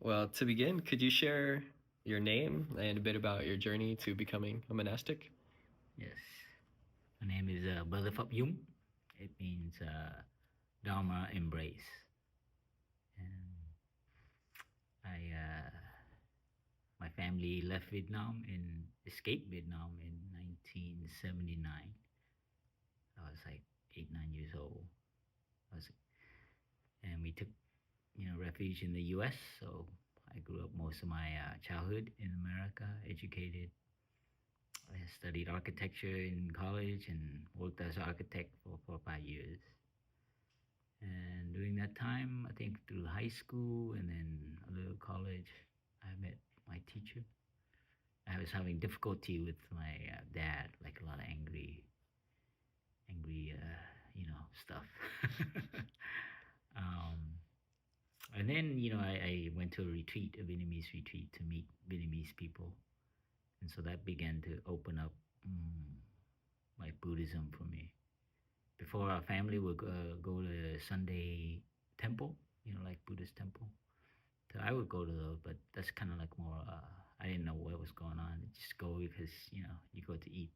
Well, to begin, could you share your name and a bit about your journey to becoming a monastic? Yes. My name is Brother Phap Dung. It means Dharma embrace. And I, my family left Vietnam and escaped Vietnam in 1979. I was like 8, 9 years old. I was, and we took, refuge in the U.S. So I grew up most of my childhood in America, educated. I studied architecture in college and worked as an architect for 4 or 5 years. And during that time, I think through high school and then a little college, I met my teacher. I was having difficulty with my dad, like a lot of angry, stuff. um, and then, I went to a retreat, a Vietnamese retreat, to meet Vietnamese people, and so that began to open up like Buddhism for me. Before, our family would go to Sunday temple, like Buddhist temple. So I would go to those, but that's kind of like more. I didn't know what was going on. Just go because you go to eat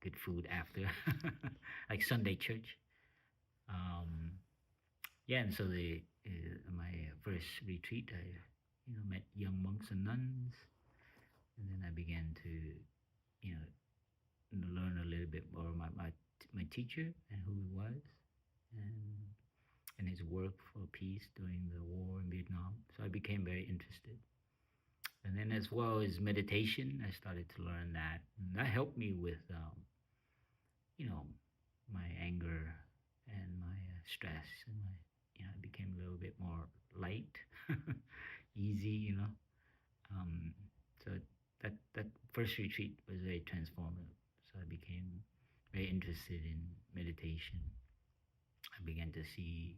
good food after, like Sunday church. Um, yeah, and so the my first retreat, I met young monks and nuns, and then I began to you know learn a little bit more about my teacher and who he was, and his work for peace during the war in Vietnam. So I became very interested. And then, as well as meditation, I started to learn that. And that helped me with, you know, my anger and my stress. And I became a little bit more light, easy, Um, so that first retreat was very transformative. So I became very interested in meditation. I began to see,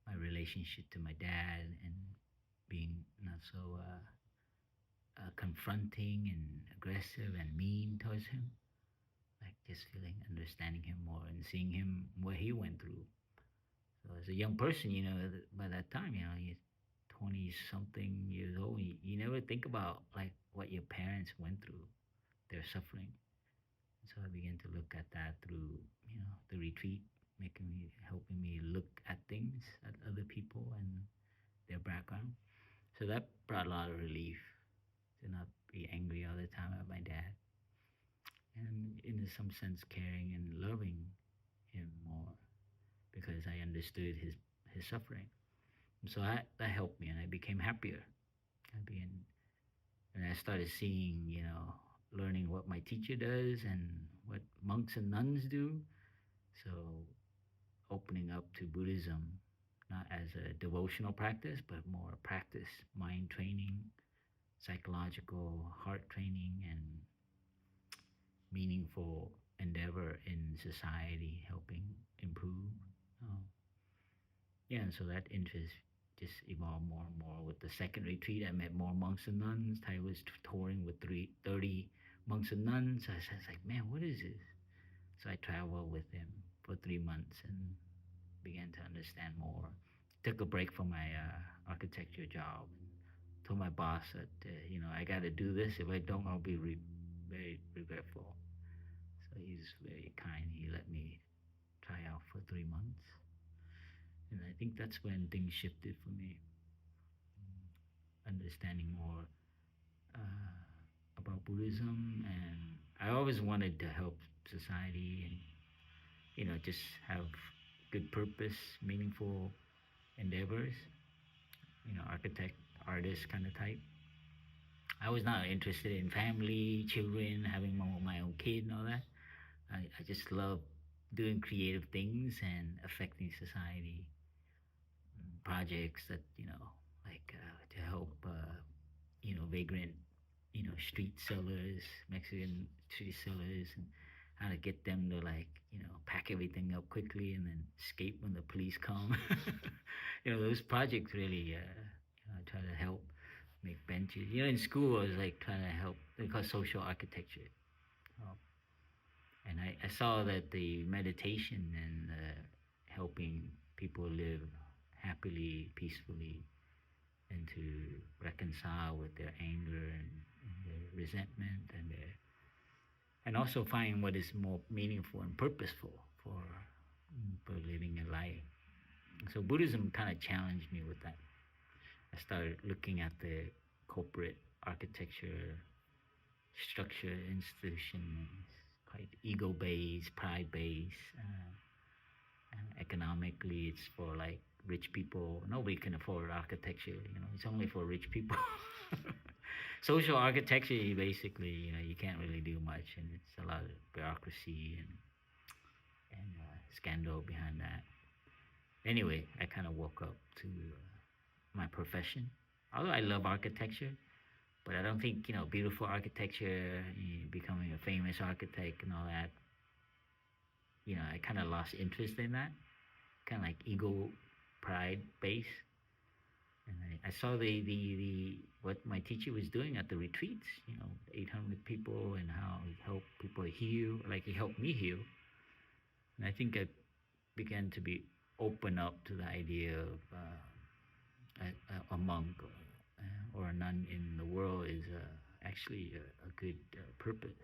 my relationship to my dad and being not so confronting and aggressive and mean towards him. Like just feeling, understanding him more and seeing him what he went through. So as a young person, by that time, you're 20 something years old. You never think about like what your parents went through, their suffering. So I began to look at that through, the retreat, helping me look at things, at other people and their background. So that brought a lot of relief to not be angry all the time at my dad, and in some sense caring and loving him more because I understood his suffering. And so that helped me, and I became happier. I began, and I started seeing, learning what my teacher does and what monks and nuns do. So opening up to Buddhism, not as a devotional practice, but more a practice, mind training, psychological heart training, and meaningful endeavor in society, helping improve. Uh, yeah, and so that interest just evolved more and more. With the second retreat, I met more monks and nuns. I was touring with 30 monks and nuns. I was like, man, what is this? So I traveled with him for 3 months and began to understand more. Took a break from my architecture job. Told my boss that, I got to do this. If I don't, I'll be very regretful. So he's very kind. He let me try out for 3 months. And I think that's when things shifted for me, understanding more about Buddhism. And I always wanted to help society and, just have good purpose, meaningful endeavors, architect, artist kind of type. I was not interested in family, children, having my own kid and all that. I just love doing creative things and affecting society. Projects that like to help vagrant street sellers, Mexican street sellers, and how to get them to like pack everything up quickly and then escape when the police come. Those projects really I try to help make benches. In school I was like trying to help. They call social architecture. Uh, and I saw that the meditation and helping people live happily, peacefully, and to reconcile with their anger and their resentment and also find what is more meaningful and purposeful for living a life. So Buddhism kind of challenged me with that. I started looking at the corporate architecture, structure, institutions, quite ego-based, pride-based. Economically, it's for like rich people. Nobody can afford architecture. It's only for rich people. Social architecture, basically, you can't really do much, and it's a lot of bureaucracy and scandal behind that. Anyway, I kind of woke up to my profession. Although I love architecture, but I don't think beautiful architecture, becoming a famous architect and all that. I kind of lost interest in that, kind of like ego, pride base. And I saw the what my teacher was doing at the retreats. 800 people and how he helped people heal, like he helped me heal. And I think I began to be open up to the idea of a monk or a nun in the world is actually a good purpose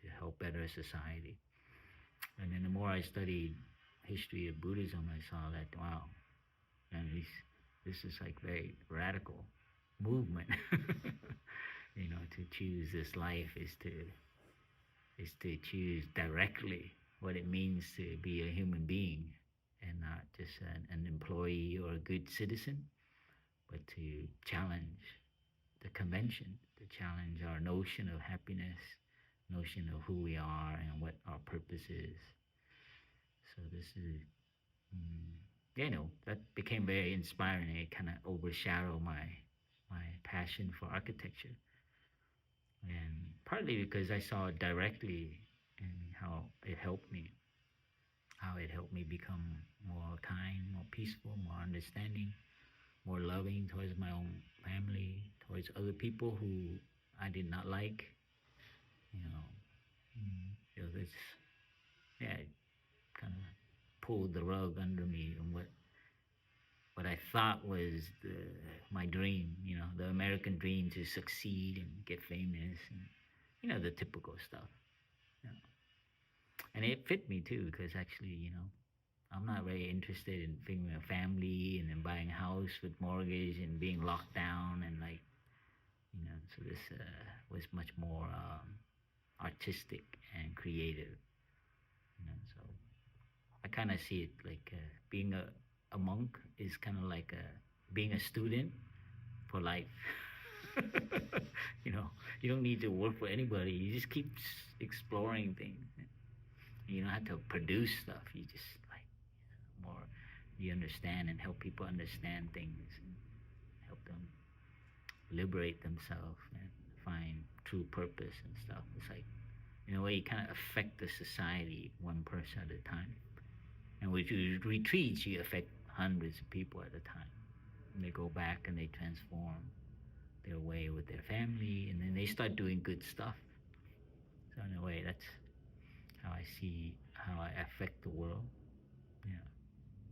to help better society. And then the more I studied history of Buddhism, I saw that wow, and this is like very radical movement. To choose this life is to choose directly what it means to be a human being and not just an employee or a good citizen, but to challenge the convention, to challenge our notion of happiness, notion of who we are and what our purpose is. So this is, that became very inspiring. It kind of overshadowed my passion for architecture, and partly because I saw it directly and how it helped me become more kind, more peaceful, more understanding, more loving towards my own family, towards other people who I did not like. You know, this, yeah, it kind of pulled the rug under me and what I thought was my dream. The American dream to succeed and get famous, and the typical stuff. You know. And it fit me too because actually, I'm not very interested in figuring a family and then buying a house with mortgage and being locked down and like, so this was much more artistic and creative. So I kind of see it like being a monk is kind of like being a student for life. you know, you don't need to work for anybody. You just keep exploring things. You don't have to produce stuff. You just like more. You understand and help people understand things and help them liberate themselves and find true purpose and stuff. It's like in a way you kind of affect the society one person at a time. And with retreats, you affect hundreds of people at a time. And they go back and they transform their way with their family, and then they start doing good stuff. So in a way, that's how I see how I affect the world. Yeah.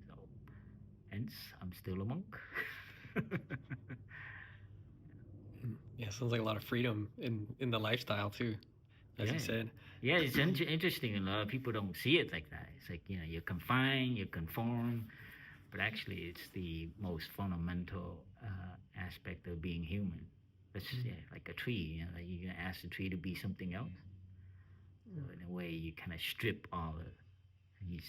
So, hence, I'm still a monk. Yeah, sounds like a lot of freedom in the lifestyle too, as Yeah. you said. Yeah, it's interesting. A lot of people don't see it like that. It's like, you're confined, you conform, but actually it's the most fundamental aspect of being human. It's like a tree. Like you're going to ask the tree to be something else. So in a way, you kind of strip all of, and he's,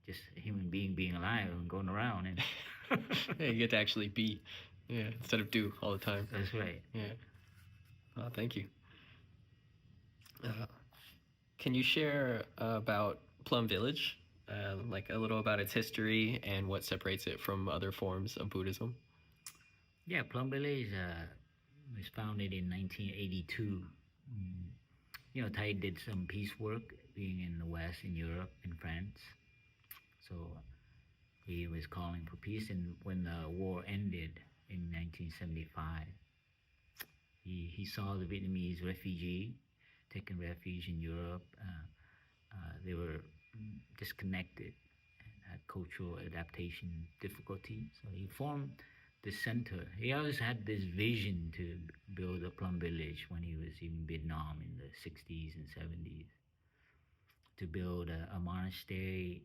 just a human being alive and going around. And yeah, you get to actually be, instead of do all the time. That's right. Yeah. Oh, thank you. Can you share about Plum Village, like a little about its history and what separates it from other forms of Buddhism? Yeah, Plum Village was founded in 1982. Thai did some peace work being in the West, in Europe, in France. So he was calling for peace. And when the war ended in 1975, he saw the Vietnamese refugee taking refuge in Europe. They were disconnected and had cultural adaptation difficulties. So he formed this center. He always had this vision to build a plum village when he was in Vietnam in the 60s and 70s, to build a monastery,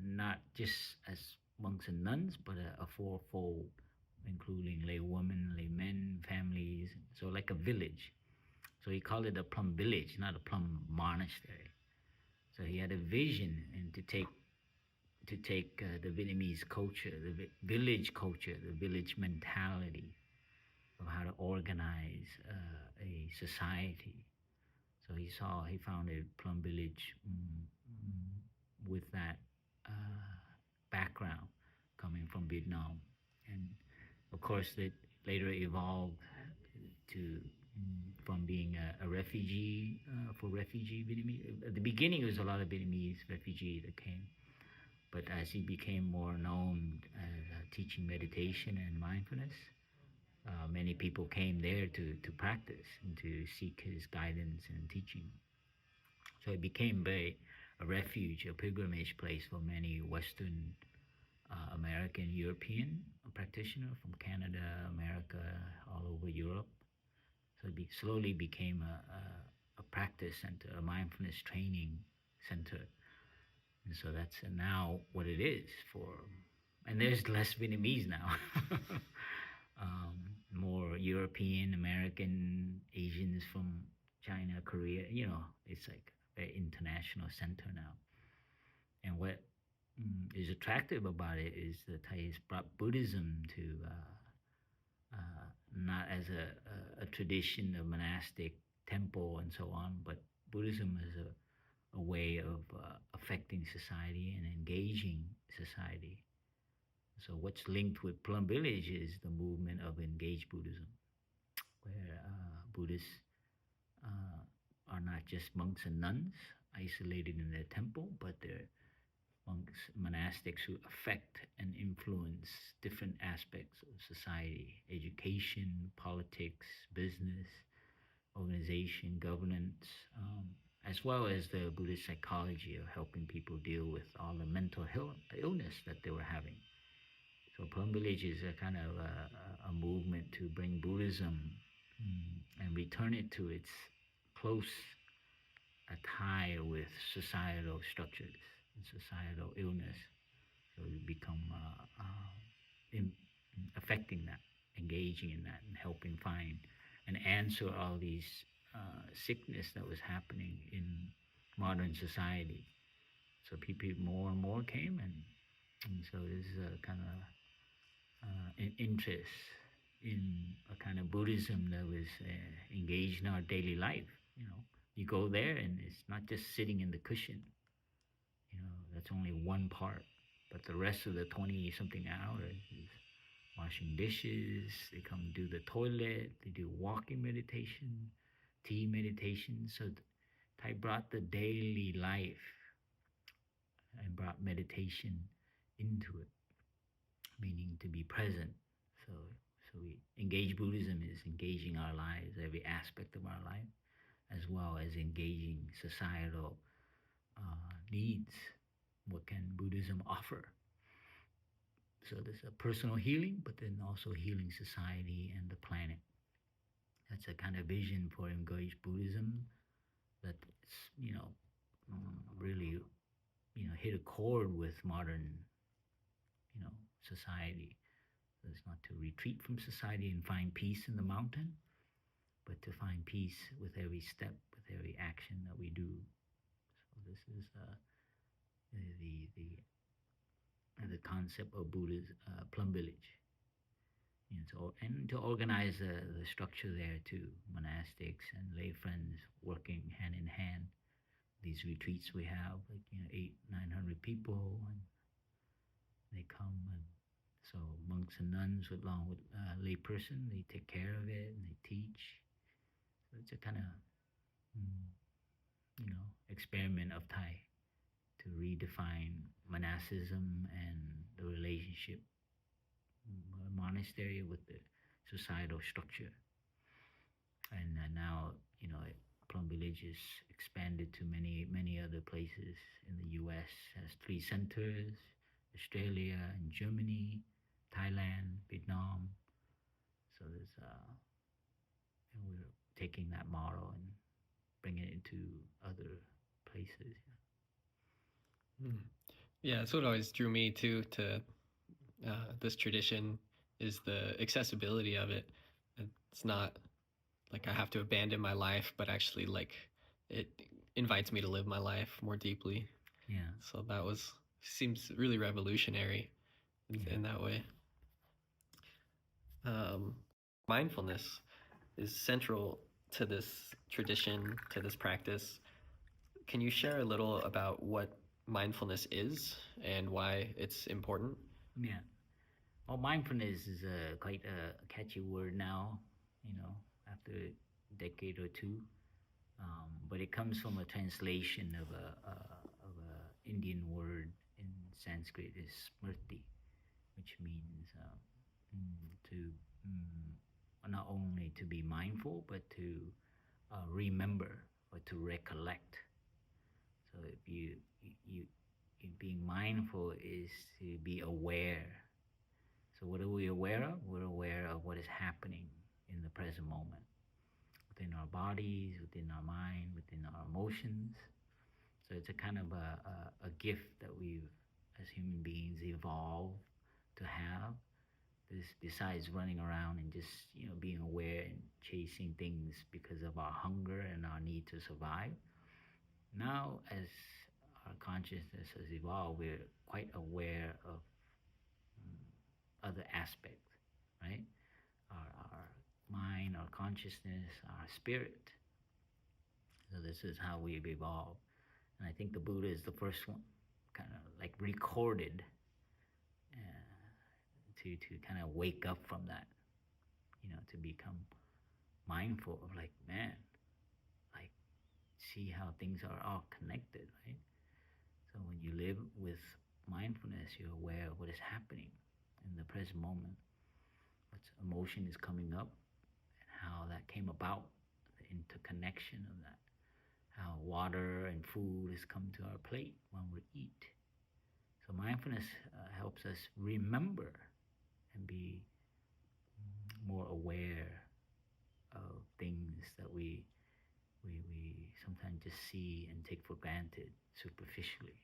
not just as monks and nuns, but a fourfold, including lay women, lay men, families. So like a village. So he called it a plum village, not a plum monastery. So he had a vision and to take the Vietnamese culture, the village culture, the village mentality of how to organize a society. So he founded Plum Village with that background coming from Vietnam, and of course it later evolved to from being a refugee for refugee Vietnamese. At the beginning, it was a lot of Vietnamese refugees that came, but as he became more known as teaching meditation and mindfulness, many people came there to practice and to seek his guidance and teaching. So it became a refuge, a pilgrimage place for many Western American, European practitioners from Canada, America, all over Europe. So it slowly became a practice center, a mindfulness training center. And so that's now what it is for. And there's less Vietnamese now. More European, American, Asians from China, Korea. It's like a very international center now. And what is attractive about it is that Thai has brought Buddhism to not as a tradition of monastic temple and so on, but Buddhism as a way of affecting society and engaging society. So what's linked with Plum Village is the movement of engaged Buddhism, where Buddhists are not just monks and nuns isolated in their temple, but they're monks, monastics who affect and influence different aspects of society: education, politics, business, organization, governance, as well as the Buddhist psychology of helping people deal with all the mental illness that they were having. So Plum Village is a kind of a movement to bring Buddhism and return it to its close tie with societal structures and societal illness. So we become in, affecting that, engaging in that, and helping find and answer all these sickness that was happening in modern society. So people more and more came, and so this is a kind of an interest in a kind of Buddhism that was engaged in our daily life. You go there and it's not just sitting in the cushion. That's only one part, but the rest of the 20 something hours is washing dishes. They come do the toilet. They do walking meditation, tea meditation. So Thai brought the daily life and brought meditation into it, meaning to be present. So, so we engage Buddhism is engaging our lives, every aspect of our life, as well as engaging societal needs. What can Buddhism offer? So there's a personal healing, but then also healing society and the planet. That's a kind of vision for engaged Buddhism that's really hit a chord with modern society. So it's not to retreat from society and find peace in the mountain, but to find peace with every step, with every action that we do. So this is the concept of Buddha's Plum Village. And to organize the structure there too, monastics and lay friends working hand in hand. These retreats we have, like 800-900 people, and they come, and so monks and nuns along with lay person, they take care of it and they teach. So it's a kind of experiment of Thai to redefine monasticism and the relationship monastery with the societal structure. And now, Plum Village is expanded to many other places in the U.S. Has 3 centers: Australia and Germany, Thailand, Vietnam. So and we're taking that model and bringing it into other places. Mm. Yeah, that's what always drew me too to this tradition is the accessibility of it. It's not like I have to abandon my life, but actually like it invites me to live my life more deeply. Yeah, So that was seems really revolutionary yeah. in that way. Um, Mindfulness is central to this tradition, to this practice. Can you share a little about what mindfulness is and why it's important? Yeah. Well, mindfulness is a quite a catchy word now, after a decade or two. But it comes from a translation of a Indian word in Sanskrit is smrti, which means to not only to be mindful but to remember or to recollect. So if you being mindful is to be aware. So what are we aware of? We're aware of what is happening in the present moment within our bodies, within our mind, within our emotions. So it's a kind of a gift that we've, as human beings, evolved to have. This, besides running around and just being aware and chasing things because of our hunger and our need to survive. Now, as our consciousness has evolved, we're quite aware of other aspects, right? Our mind, our consciousness, our spirit. So this is how we've evolved. And I think the Buddha is the first one, kind of like recorded to kind of wake up from that, to become mindful of like, man, like see how things are all connected, right? So when you live with mindfulness, you're aware of what is happening in the present moment, what emotion is coming up, and how that came about, the interconnection of that, how water and food has come to our plate when we eat. So mindfulness helps us remember and be more aware of things that we sometimes just see and take for granted superficially.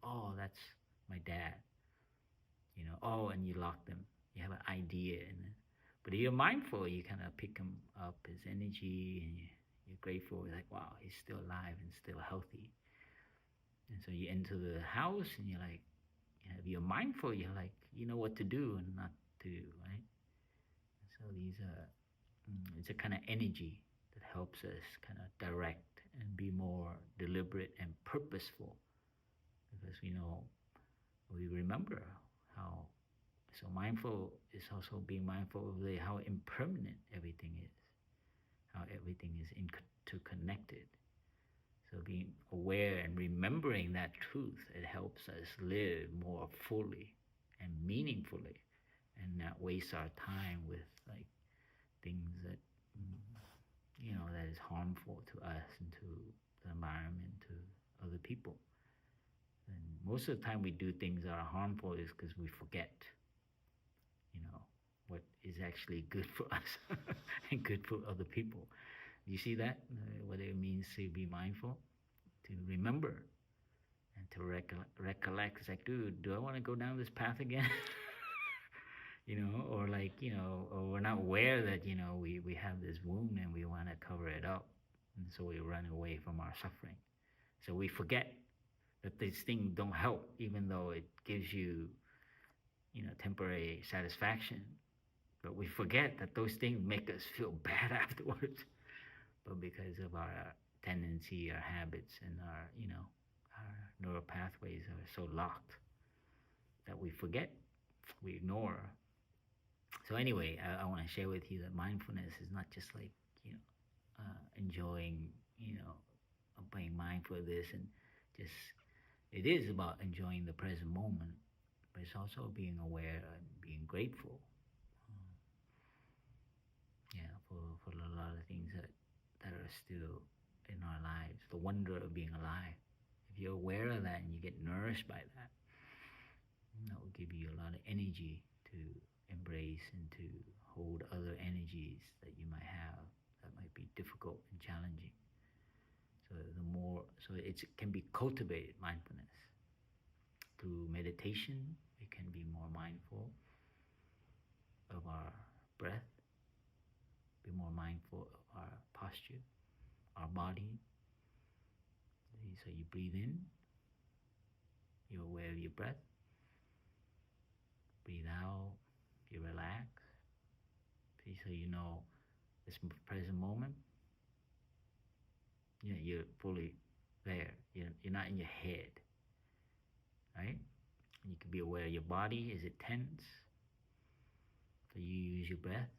Oh, that's my dad. Oh, and you lock them. You have an idea, but if you're mindful, you kind of pick him up his energy, and you're grateful. You're like, wow, he's still alive and still healthy. And so you enter the house, and you're like, if you're mindful, you're like, you know what to do and not to do, right? So these are, it's a kind of energy that helps us kind of direct and be more deliberate and purposeful because we remember how. So mindful is also being mindful of how impermanent everything is, how everything is interconnected. So being aware and remembering that truth, it helps us live more fully and meaningfully and not waste our time with like things that that is harmful to us and to the environment, to other people. And most of the time we do things that are harmful is because we forget, you know, what is actually good for us and good for other people. You see that? What it means to be mindful, to remember, and to recollect. It's like, dude, do I want to go down this path again? Or like, or we're not aware that, we have this wound and we want to cover it up. And so we run away from our suffering. So we forget that these things don't help, even though it gives you, temporary satisfaction. But we forget that those things make us feel bad afterwards. But because of our tendency, our habits, and our neural pathways are so locked that we forget, we ignore. So anyway, I want to share with you that mindfulness is not just like enjoying, being mindful of this and just. It is about enjoying the present moment, but it's also being aware and being grateful. Um, yeah, for a lot of things that are still in our lives. The wonder of being alive. If you're aware of that and you get nourished by that, that will give you a lot of energy to embrace and to hold other energies that you might have that might be difficult and challenging. So the more, so it can be cultivated mindfulness through meditation. We can be more mindful of our breath, be more mindful of our posture, our body. So you breathe in, you're aware of your breath. Breathe out, you relax. So you know this present moment, you're fully there. You're not in your head, right? You can be aware of your body. Is it tense? So you use your breath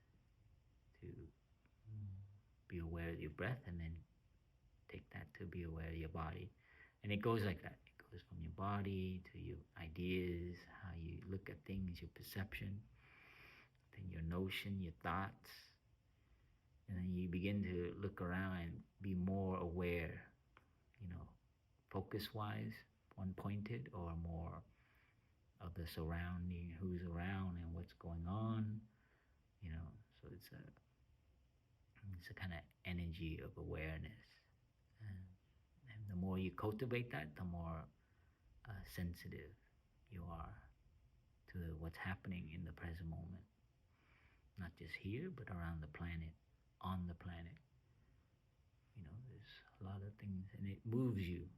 to be aware of your breath, and then take that to be aware of your body. And it goes like that. It goes from your body to your ideas, how you look at things, your perception, then your notion, your thoughts. And then you begin to look around and be more aware, focus-wise, one-pointed, or more of the surrounding, who's around and what's going on, so it's a kind of energy of awareness. And the more you cultivate that, the more sensitive you are to what's happening in the present moment. Not just here, but around the planet, on the planet. There's a lot of things, and it moves you.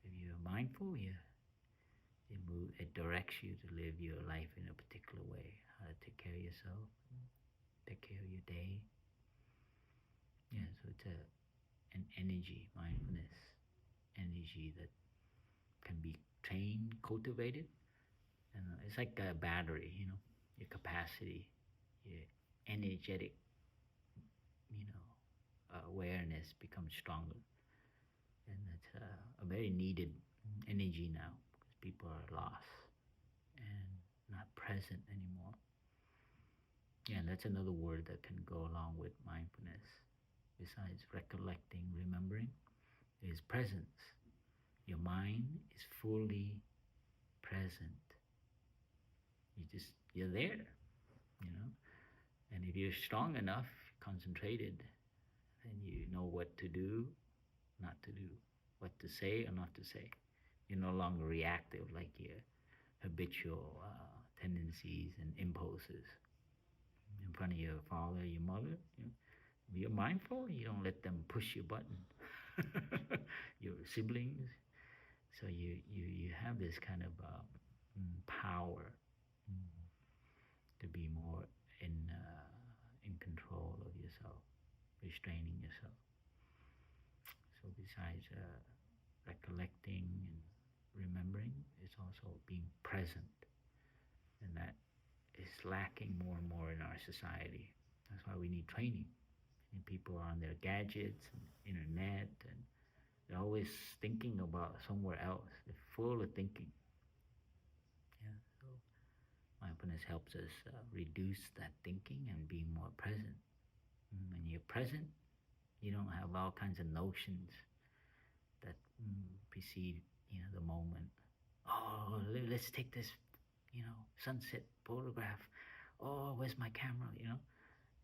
If you're mindful, it directs you to live your life in a particular way. How to take care of yourself, take care of your day. Yeah, so it's an energy, mindfulness energy that can be trained, cultivated. And it's like a battery, your capacity, your energetic, awareness becomes stronger. And that's a very needed energy now, because people are lost and not present anymore. Yeah, and that's another word that can go along with mindfulness. Besides recollecting, remembering, is presence. Your mind is fully present. You're there, And if you're strong enough, concentrated, then you know what to do, not to do, what to say or not to say. You're no longer reactive like your habitual tendencies and impulses in front of your father, your mother. If you're mindful, you don't let them push your button. Your siblings. So you have this kind of power to be more in control of yourself, restraining yourself. So besides recollecting and remembering, it's also being present, and that is lacking more and more in our society. That's why we need training. And people are on their gadgets and internet, and they're always thinking about somewhere else. They're full of thinking. Yeah, so mindfulness helps us reduce that thinking and be more present. When you're present, you don't have all kinds of notions that precede, the moment. Oh, let's take this, sunset photograph. Oh, where's my camera?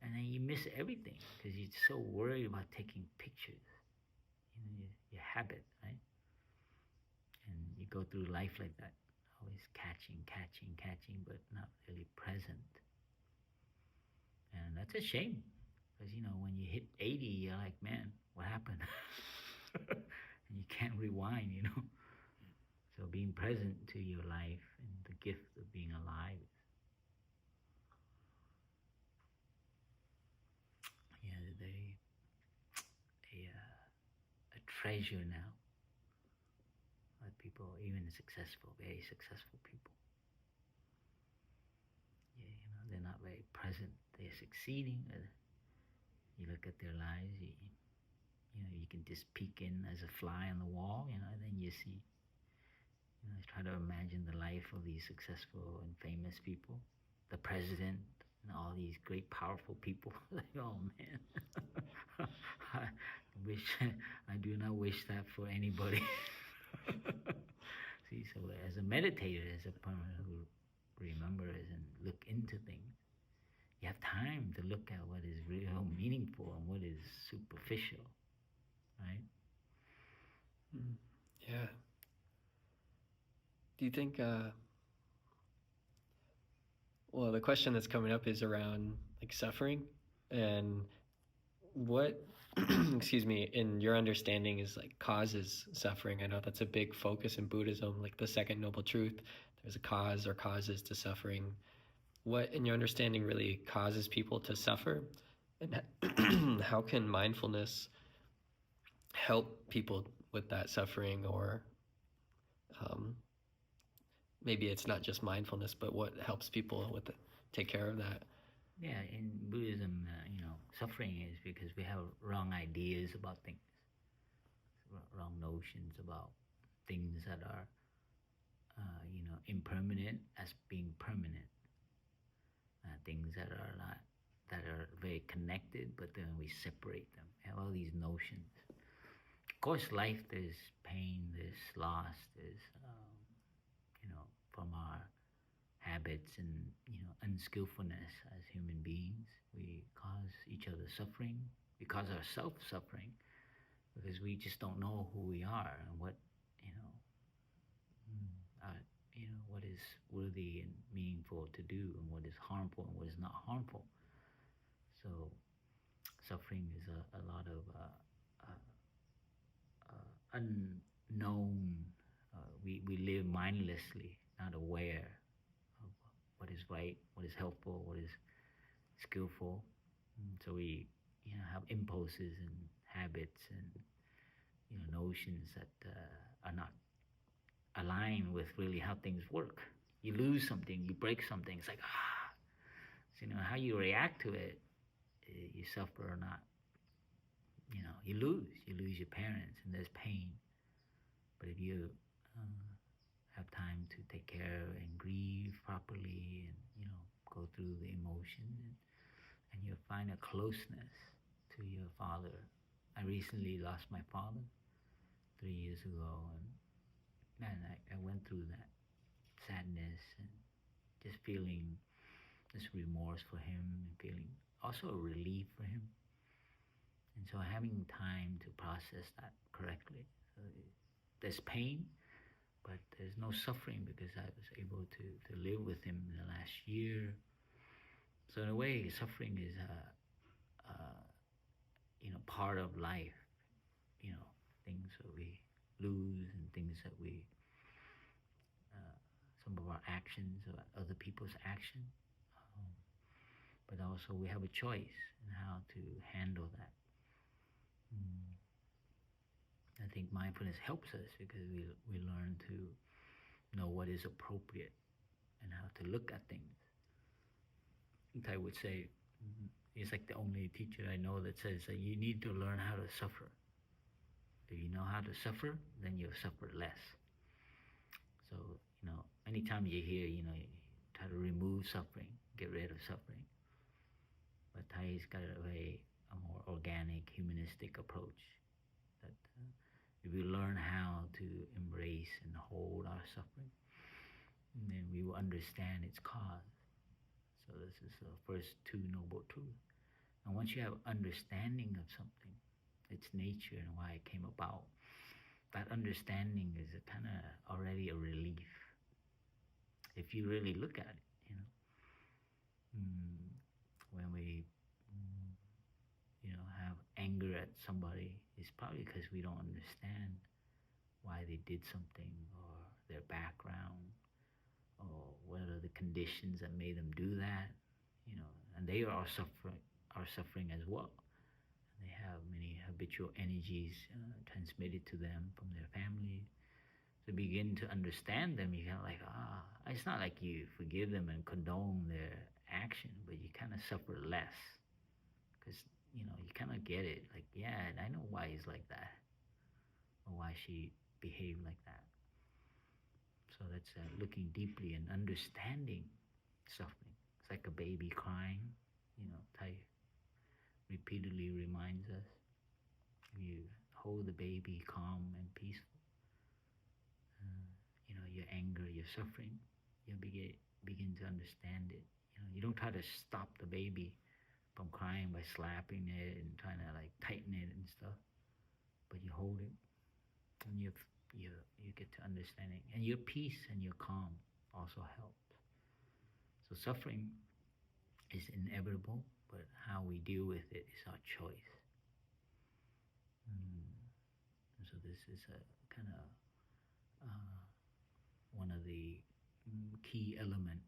And then you miss everything because you're so worried about taking pictures. Your habit, right? And you go through life like that, always catching, but not really present. And that's a shame, because when you hit 80, you're like, man, what happened? And you can't rewind. So being present to your life and the gift of being alive, a treasure now. People, even successful, very successful people, they're not very present. They're succeeding. You look at their lives, you can just peek in as a fly on the wall, and then you see, try to imagine the life of these successful and famous people, the president, and all these great, powerful people. Like, oh man, I do not wish that for anybody. See, so as a meditator, as a person who remembers and look into things, you have time to look at what is real meaningful and what is superficial, right? Mm. Yeah. Do you think well, the question that's coming up is around like suffering and what excuse me, in your understanding is like causes suffering. I know that's a big focus in Buddhism, like the second noble truth. There's a cause or causes to suffering. What in your understanding really causes people to suffer? And how can mindfulness help people with that suffering, or um, maybe it's not just mindfulness, but what helps people with it, take care of that? Yeah, in Buddhism, suffering is because we have wrong ideas about things, wrong notions about things that are, impermanent as being permanent, things that are not, that are very connected, but then we separate them. We have all these notions. Of course, life, there's pain, there's loss, there's, from our habits and, unskillfulness as human beings, we cause each other suffering. We cause ourselves suffering because we just don't know who we are and what, you know, what is worthy and meaningful to do and what is harmful and what is not harmful. So suffering is a lot of unknown. We live mindlessly, not aware of what is right, what is helpful, what is skillful. So we, have impulses and habits and, notions that are not aligned with really how things work. You lose something, you break something. It's like so, how you react to it, you suffer or not. You lose your parents, and there's pain. But if you have time to take care and grieve properly, and go through the emotion, and you'll find a closeness to your father. I recently lost my father 3 years ago, and man, I went through that sadness and just feeling this remorse for him and feeling also a relief for him. And so having time to process that correctly. So there's pain, but there's no suffering because I was able to live with him in the last year. So in a way, suffering is part of life. Things that we lose and things that we, some of our actions or other people's action. Um, but also we have a choice in how to handle that. Mm. I think mindfulness helps us because we learn to know what is appropriate and how to look at things. I would say he's like the only teacher I know that says that you need to learn how to suffer. If you know how to suffer, then you'll suffer less. So, anytime you hear, you try to remove suffering, get rid of suffering. But Thai's got a more organic, humanistic approach that if we learn how to embrace and hold our suffering, then we will understand its cause. So this is the first two noble truths. And once you have understanding of something, its nature and why it came about, that understanding is a kind of already a relief. If you really look at it, when we, have anger at somebody, it's probably because we don't understand why they did something or their background or what are the conditions that made them do that, and they are suffering as well. They have many habitual energies transmitted to them from their family. To begin to understand them, you kind of like, it's not like you forgive them and condone their action, but you kind of suffer less because, you kind of get it. Like, yeah, I know why he's like that or why she behaved like that. So that's looking deeply and understanding suffering. It's like a baby crying, Thai repeatedly reminds us. You hold the baby calm and peaceful. Your anger, your suffering, you'll begin to understand it. You don't try to stop the baby from crying by slapping it and trying to like tighten it and stuff, but you hold it, and you you get to understand it, and your peace and your calm also help. So suffering is inevitable, but how we deal with it is our choice. Mm. So this is a kind of one of the key element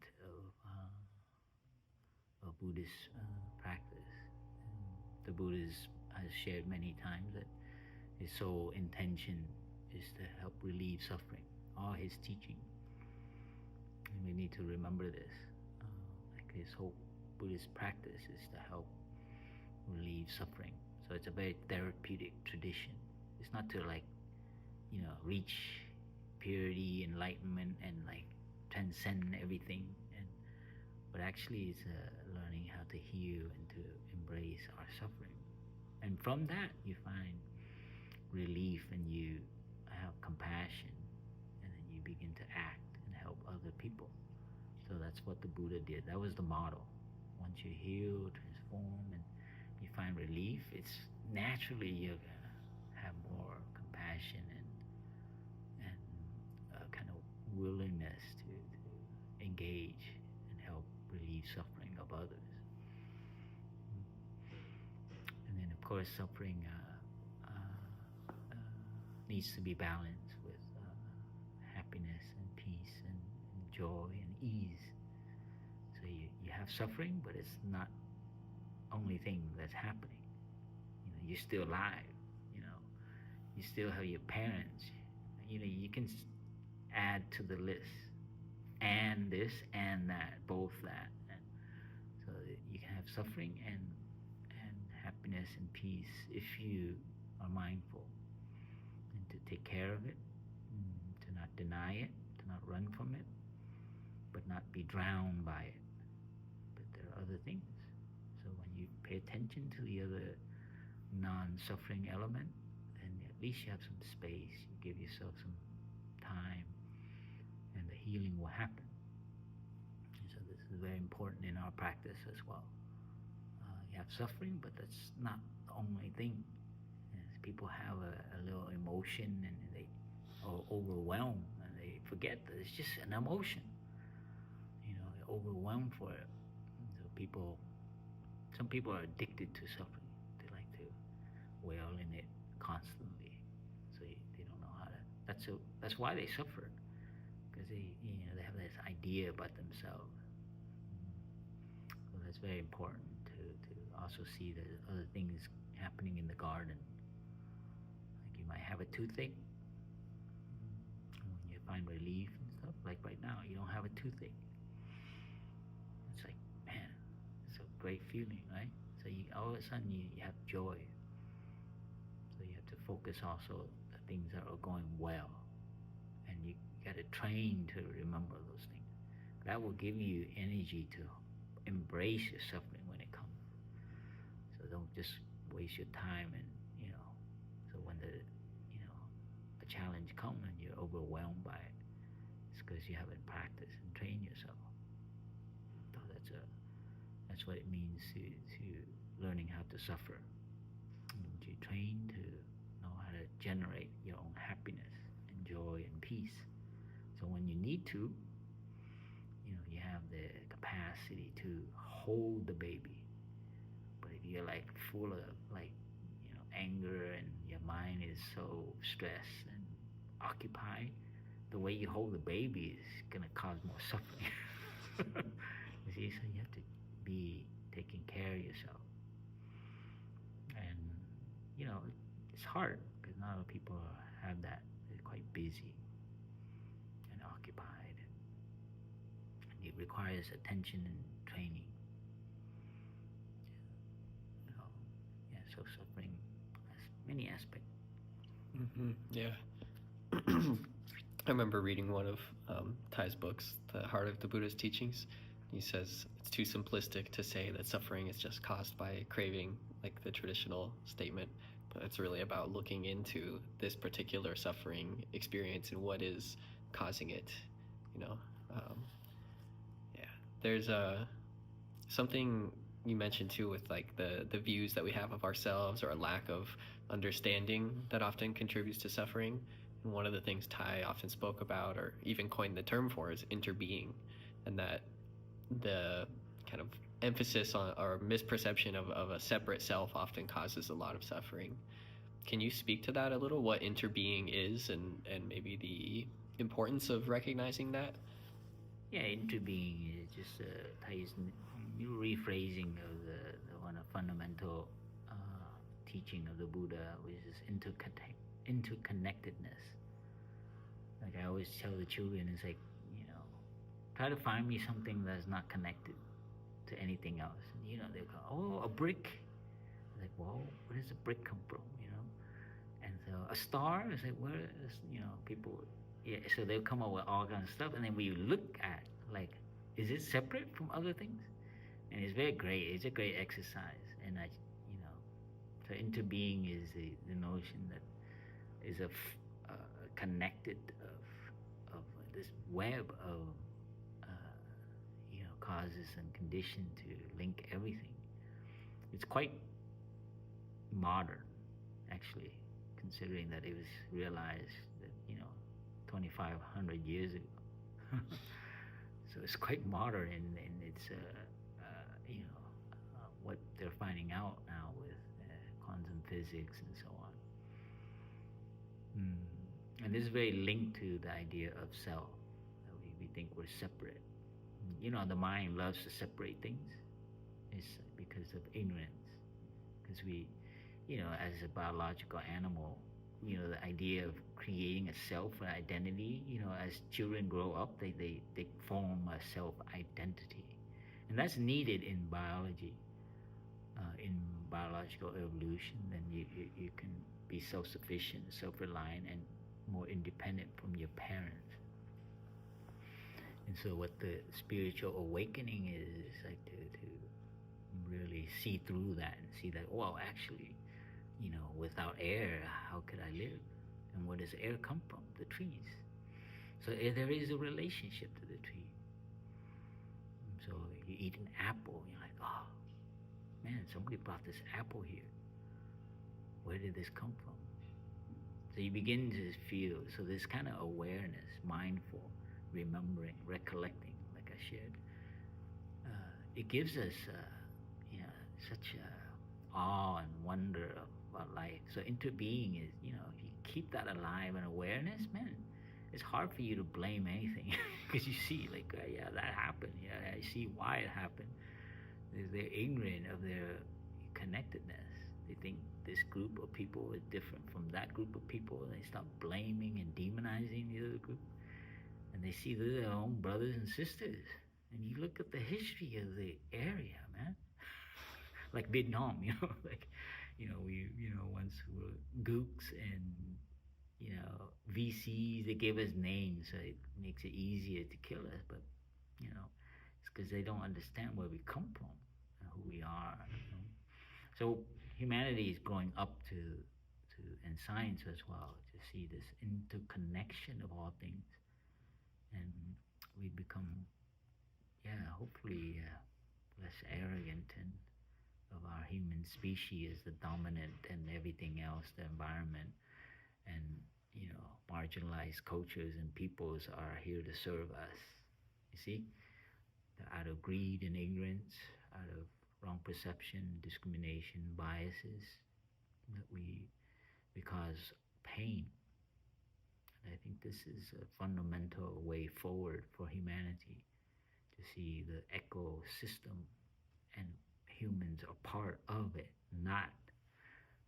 of Buddhist practice. The Buddha has shared many times that his sole intention is to help relieve suffering. All his teaching, and we need to remember this. Like his whole Buddhist practice is to help relieve suffering. So it's a very therapeutic tradition. It's not to like reach purity, enlightenment, and like transcend everything, and but actually it's learning how to heal and to embrace our suffering. And from that, you find relief, and you have compassion, and then you begin to act and help other people. So that's what the Buddha did. That was the model. Once you heal, transform, and you find relief, it's naturally you're gonna have more compassion and a kind of willingness to engage and help relieve suffering of others. And then, of course, suffering needs to be balanced with happiness and peace and joy and ease. So you have suffering, but it's not only thing that's happening. You're still alive. You know, you still have your parents. You can add to the list, and this and that, both that, and so you can have suffering and happiness and peace if you are mindful and to take care of it, to not deny it, to not run from it, but not be drowned by it. But there are other things. So when you pay attention to the other non-suffering element, then at least you have some space. You give yourself some time, and the healing will happen. And so this is very important in our practice as well. You have suffering, but that's not the only thing. People have a little emotion, and they are overwhelmed, and they forget that it's just an emotion. They're overwhelmed for it. So some people are addicted to suffering. They like to wail in it constantly. So they don't know how to. That's why they suffer, because they have this idea about themselves. So that's very important to also see the other things happening in the garden. Like you might have a toothache, and when you find relief and stuff, like right now, you don't have a toothache. It's like, man, it's a great feeling, right? So all of a sudden you have joy. So you have to focus also the things that are going well, and you got to train to remember those things. That will give you energy to embrace your suffering when it comes. So don't just waste your time, and so when a challenge comes and you're overwhelmed by it, it's because you haven't practiced and trained yourself. So that's what it means to learning how to suffer. You train to know how to generate your own happiness and joy and peace. So when you need to, you have the capacity to hold the baby. But if you're like full of like anger, and your mind is so stressed and occupied, the way you hold the baby is gonna cause more suffering. You see, so you have to be taking care of yourself. And it's hard because not a lot of people have that. They're quite busy and occupied. And it requires attention and training. So suffering has many aspects. Yeah. I remember reading one of Thai's books, The Heart of the Buddha's Teachings. He says it's too simplistic to say that suffering is just caused by craving, like the traditional statement, but it's really about looking into this particular suffering experience and what is causing it. Yeah, there's something you mentioned too with like the views that we have of ourselves or a lack of understanding that often contributes to suffering. And one of the things Tai often spoke about or even coined the term for is interbeing, and that the kind of emphasis on or misperception of a separate self often causes a lot of suffering. Can you speak to that a little? What interbeing is, and maybe the importance of recognizing that? Yeah, interbeing is just Thai's new rephrasing of the one of fundamental teaching of the Buddha, which is interconnectedness. Like I always tell the children, it's like, you know, try to find me something that's not connected to anything else. And, you know, they go, oh, a brick. Like, well, where does a brick come from? You know, and so a star is like, where is, you know, people, yeah. So they'll come up with all kinds of stuff, and then we look at like, is it separate from other things? And it's very great. It's a great exercise, and I, you know, so interbeing is the notion that is connected of this web of you know, causes and condition to link everything. It's quite modern, actually, considering that it was realized that, you know, 2,500 years ago. So it's quite modern in its you know, what they're finding out now with quantum physics and so on. And this is very linked to the idea of self. That we think we're separate. You know, the mind loves to separate things. It's because of ignorance. Because we, you know, as a biological animal, you know, the idea of creating a self, an identity, you know, as children grow up, they form a self identity. And that's needed in biology, in biological evolution. Then you can be self sufficient, self reliant, and more independent from your parents. And so, what the spiritual awakening is like to really see through that and see that, well, actually, you know, without air, how could I live? And where does air come from? The trees. So there is a relationship to the tree. So you eat an apple, you're like, oh, man, somebody brought this apple here. Where did this come from? So you begin to feel, so this kind of awareness, mindful, remembering, recollecting, like I shared, it gives us, you know, such awe and wonder about life. So interbeing is, you know, if you keep that alive and awareness, man, it's hard for you to blame anything because you see, like, yeah, that happened. Yeah, I see why it happened. They're ignorant of their connectedness. They think this group of people is different from that group of people. They start blaming and demonizing the other group. And they see they're their own brothers and sisters. And you look at the history of the area, man. Like Vietnam, you know, like, you know, we, you know, once were gooks and, you know, VCs, they gave us names, so it makes it easier to kill us. But, you know, it's because they don't understand where we come from and who we are. You know? So humanity is growing up to and science as well, to see this interconnection of all things, and we become, yeah, hopefully less arrogant and of our human species as the dominant and everything else, the environment, and, you know, marginalized cultures and peoples are here to serve us. You see, out of greed and ignorance, out of wrong perception, discrimination, biases, that we cause pain. And I think this is a fundamental way forward for humanity, to see the ecosystem and humans are part of it, not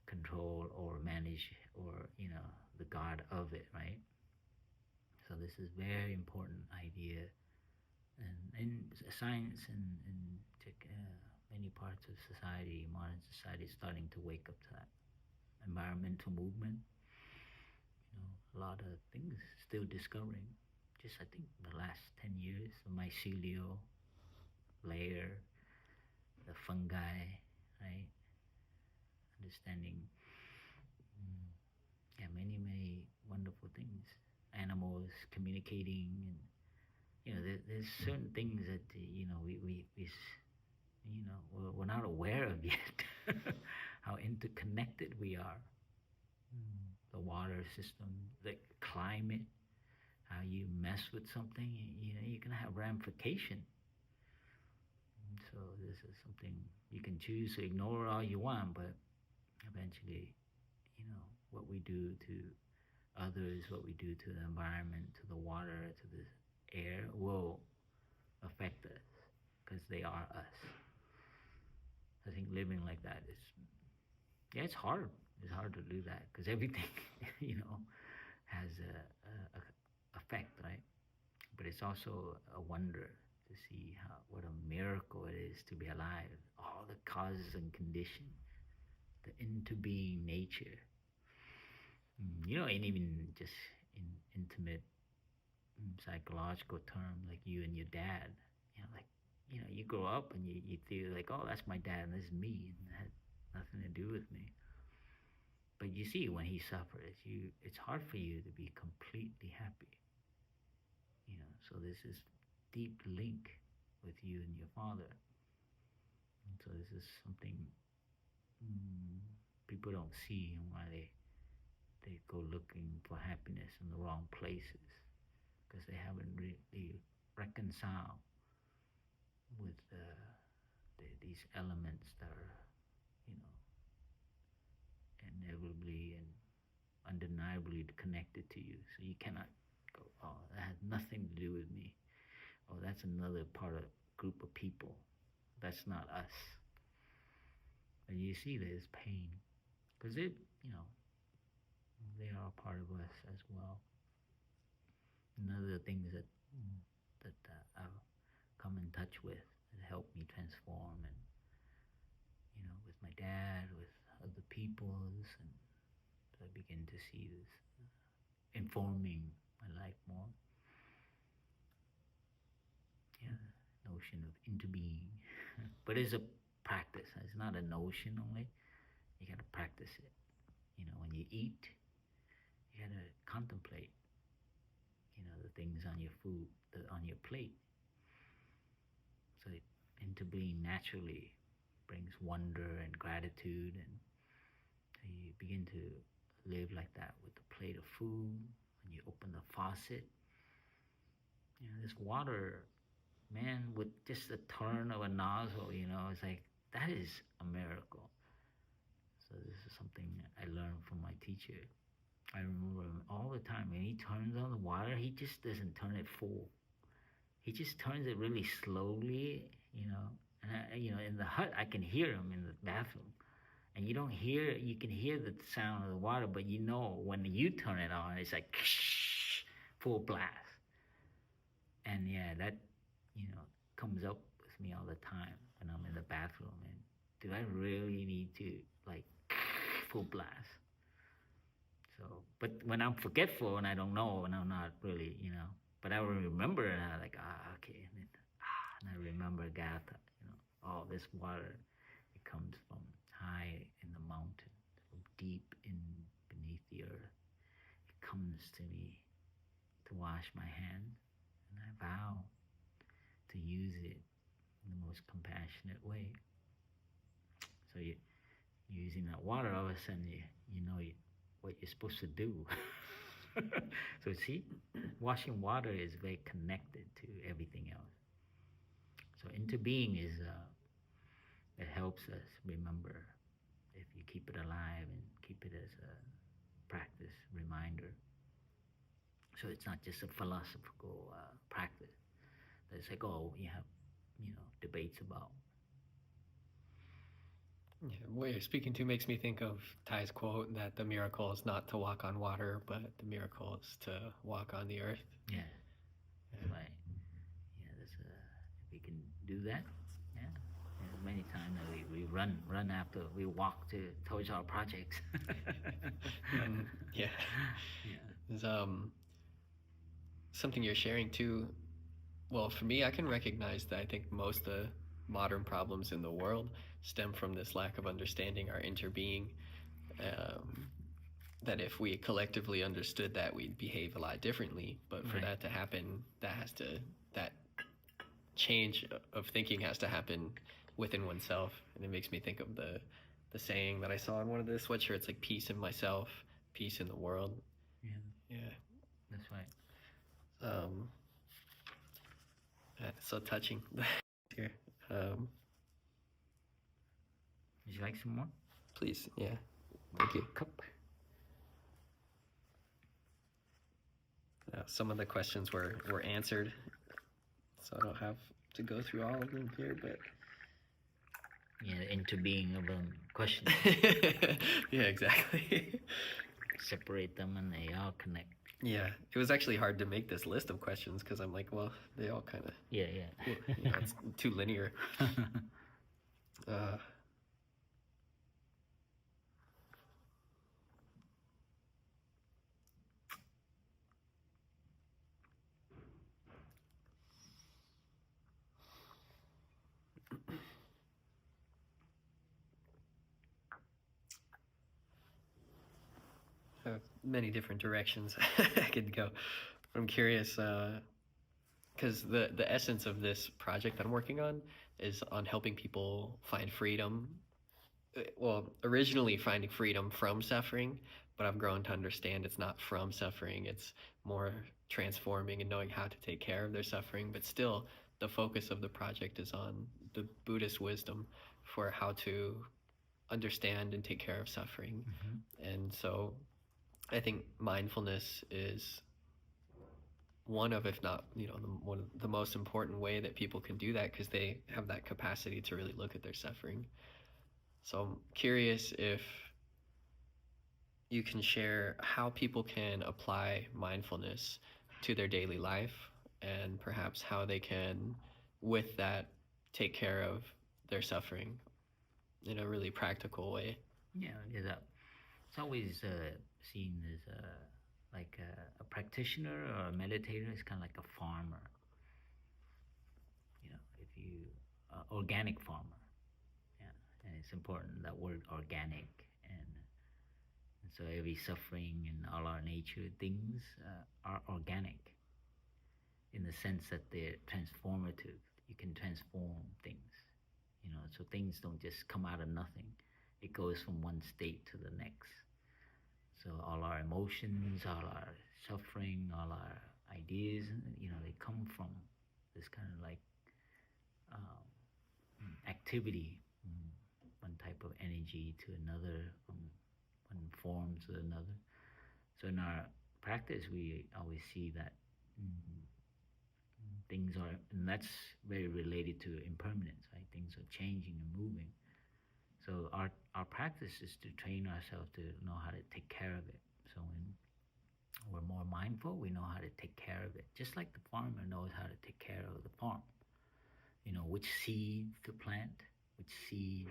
control or manage or, you know, the god of it, right? So this is very important idea, and in science and many parts of society, modern society is starting to wake up to that. Environmental movement, you know, a lot of things still discovering. Just I think the last 10 years, the mycelial layer, the fungi, right? Understanding, yeah, many wonderful things. Animals communicating, and, you know, there's certain things that, you know, we we're not aware of yet how interconnected we are. The water system, the climate, how you mess with something, you can have ramification. So this is something you can choose to ignore all you want, but eventually, what we do to others, what we do to the environment, to the water, to the air will affect us because they are us. I think living like that is, yeah, it's hard. It's hard to do that because everything, has a effect, right? But it's also a wonder to see what a miracle it is to be alive. All the causes and conditions, the interbeing nature. And even just in intimate psychological term, like you and your dad, you grow up and you feel like, oh, that's my dad and this is me, and that had nothing to do with me. But you see, when he suffers, it's hard for you to be completely happy. So this is deep link with you and your father. And so this is something people don't see, and why they go looking for happiness in the wrong places because they haven't really reconciled with these elements that are, you know, inevitably and undeniably connected to you. So you cannot go, oh, that has nothing to do with me. Oh, that's another part of group of people. That's not us. And you see there's pain because they are a part of us as well. One of the things that I've come in touch with that helped me transform, and with my dad, with other peoples, and so I begin to see this informing my life more. Yeah, notion of interbeing, but it's a practice. It's not a notion only. You gotta practice it. When you eat, you gotta contemplate. The things on your food, on your plate. So interbeing naturally brings wonder and gratitude, and so you begin to live like that with a plate of food. When you open the faucet, this water, man, with just a turn of a nozzle, it's like that is a miracle. So this is something I learned from my teacher. I remember him all the time. When he turns on the water, he just doesn't turn it full. He just turns it really slowly, And in the hut, I can hear him in the bathroom, and you can hear the sound of the water, but when you turn it on, it's like full blast. And yeah, that comes up with me all the time when I'm in the bathroom. And do I really need to like full blast? So, but when I'm forgetful and I don't know and I'm not really, but I will remember and I'm like, okay, and I remember Gatha, all this water, it comes from high in the mountain, from deep in beneath the earth. It comes to me to wash my hands, and I vow to use it in the most compassionate way. So using that water, all of a sudden you know what you're supposed to do. So see, washing water is very connected to everything else. So interbeing is it helps us remember, if you keep it alive and keep it as a practice reminder. So it's not just a philosophical practice. It's like, oh, you have debates about. Yeah, what you're speaking to makes me think of Ty's quote that the miracle is not to walk on water, but the miracle is to walk on the earth. Yeah, right. Yeah, if we can do that, yeah. And many times we run after, we walk towards our projects. Yeah. Yeah. There's something you're sharing too. Well, for me, I can recognize that I think most of the modern problems in the world stem from this lack of understanding our interbeing. That if we collectively understood that, we'd behave a lot differently. But for that to happen, that change of thinking has to happen within oneself. And it makes me think of the saying that I saw on one of the sweatshirts, like peace in myself, peace in the world. Yeah, Yeah. that's right. Um, so touching. Here. Um, Would you like some more? please. Yeah. Thank you. Cup. Some of the questions were answered, so I don't have to go through all of them here, but Yeah, the interbeing of questions. yeah, exactly. Separate them and they all connect. Yeah, it was actually hard to make this list of questions because I'm like, well, they all kind of, Yeah. it's too linear. Uh, many different directions I could go. I'm curious because the essence of this project that I'm working on is on helping people find freedom. Well, originally finding freedom from suffering, but I've grown to understand it's not from suffering. It's more transforming and knowing how to take care of their suffering. But still, the focus of the project is on the Buddhist wisdom for how to understand and take care of suffering. Mm-hmm. And so I think mindfulness is one of, if not, one of the most important way that people can do that because they have that capacity to really look at their suffering. So I'm curious if you can share how people can apply mindfulness to their daily life and perhaps how they can, with that, take care of their suffering in a really practical way. Yeah, it's always seen as like a practitioner or a meditator is kind of like a farmer. If you organic farmer, yeah, and it's important that word organic, and so every suffering and all our nature things are organic in the sense that they're transformative. You can transform things, so things don't just come out of nothing. It goes from one state to the next. So all our emotions, all our suffering, all our ideas, they come from this kind of like um, activity, one type of energy to another, one form to another. So in our practice, we always see that things are, and that's very related to impermanence, right? Things are changing and moving. So our practice is to train ourselves to know how to take care of it. So when we're more mindful, we know how to take care of it. Just like the farmer knows how to take care of the farm. Which seeds to plant, which seeds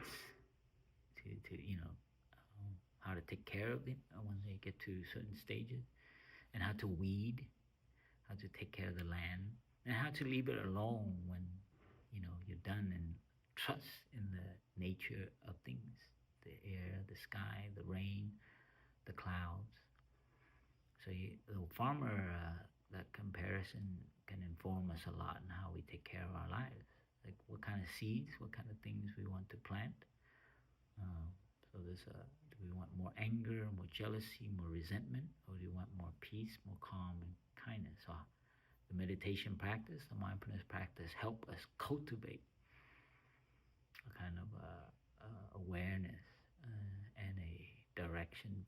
to how to take care of them when they get to certain stages, and how to weed, how to take care of the land, and how to leave it alone when you're done, and trust in the nature of things, the air, the sky, the rain, the clouds. So the farmer, that comparison can inform us a lot in how we take care of our lives. Like what kind of seeds, what kind of things we want to plant. Uh, so do we want more anger, more jealousy, more resentment, or do you want more peace, more calm, and kindness? So the meditation practice, the mindfulness practice, help us cultivate a kind of awareness and a direction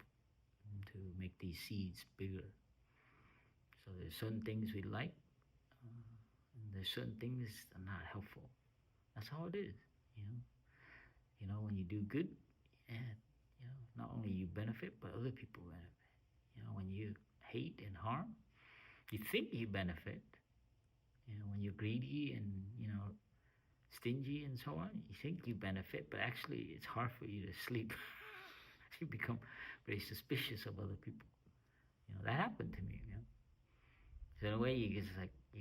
to make these seeds bigger. So there's certain things we like, and there's certain things that are not helpful. That's how it is, you know. When you do good, and not only you benefit, but other people benefit. When you hate and harm, you think you benefit. When you're greedy and stingy and so on, you think you benefit, but actually it's hard for you to sleep. You become very suspicious of other people. That happened to me. So in a way, you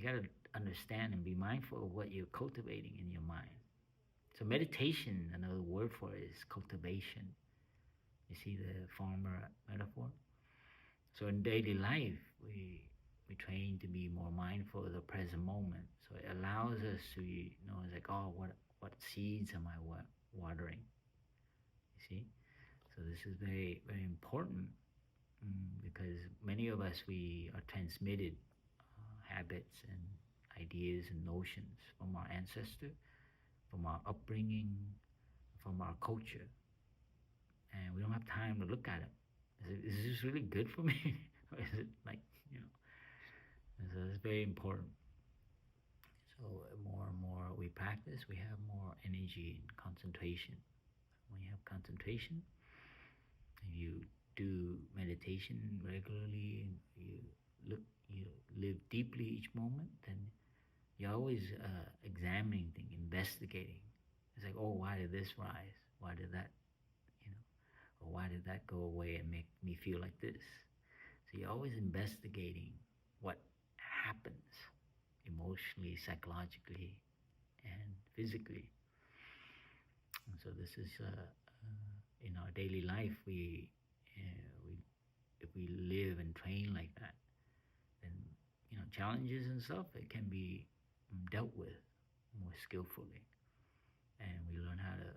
gotta understand and be mindful of what you're cultivating in your mind. So meditation, another word for it is cultivation. You see the farmer metaphor? So in daily life, we train to be more mindful of the present moment. So it allows us to, it's like, oh, what seeds am I watering? You see? So this is very, very important, because many of us, we are transmitted habits and ideas and notions from our ancestor, from our upbringing, from our culture, and we don't have time to look at it. Is this really good for me? Or is it like, you know, so it's very important. So more and more we practice, we have more energy and concentration. When you have concentration, if you do meditation regularly, and look, you live deeply each moment, then you're always examining things, investigating. It's like, oh, why did this rise? Why did that, you know, or why did that go away and make me feel like this? So you're always investigating what happens emotionally, psychologically, and physically. And so this is in our daily life. We if we live and train like that, then challenges and stuff, it can be dealt with more skillfully, and we learn how to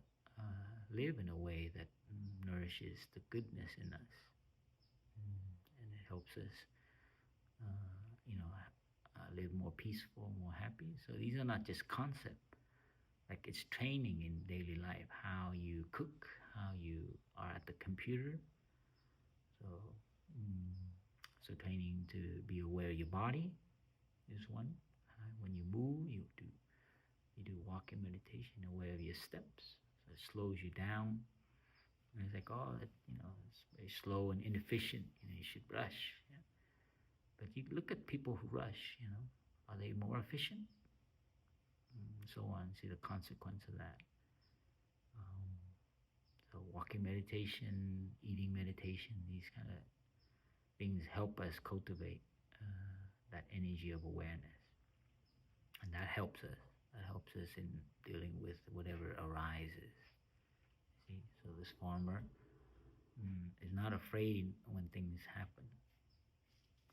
live in a way that nourishes the goodness in us, and it helps us, live more peaceful, more happy. So these are not just concepts. Like, it's training in daily life, how you cook, how you are at the computer. So, so training to be aware of your body is one. When you move, you do walking meditation, aware of your steps. So it slows you down. And it's like, oh, it's very slow and inefficient. You should rush. Yeah? But you look at people who rush. Are they more efficient? So on. See the consequence of that. Um, so walking meditation, eating meditation, these kind of things help us cultivate that energy of awareness, and that helps us. That helps us in dealing with whatever arises. See, so this farmer is not afraid when things happen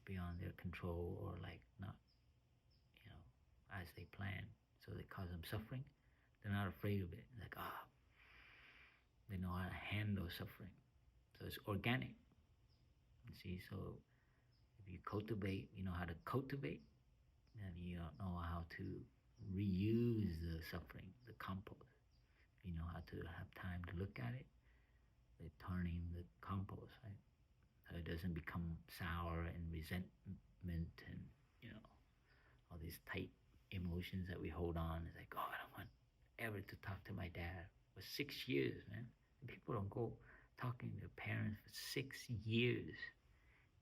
beyond their control, or like not, you know, as they plan. So they cause them suffering. They're not afraid of it. Like, they know how to handle suffering. So it's organic. You see, so if you cultivate, you know how to cultivate, and you don't know how to reuse the suffering, the compost. You know how to have time to look at it, they're turning the compost, right? So it doesn't become sour and resentment and, all these tight emotions that we hold on. It's like, oh, I don't want ever to talk to my dad for 6 years, man. And people don't go talking to their parents for 6 years.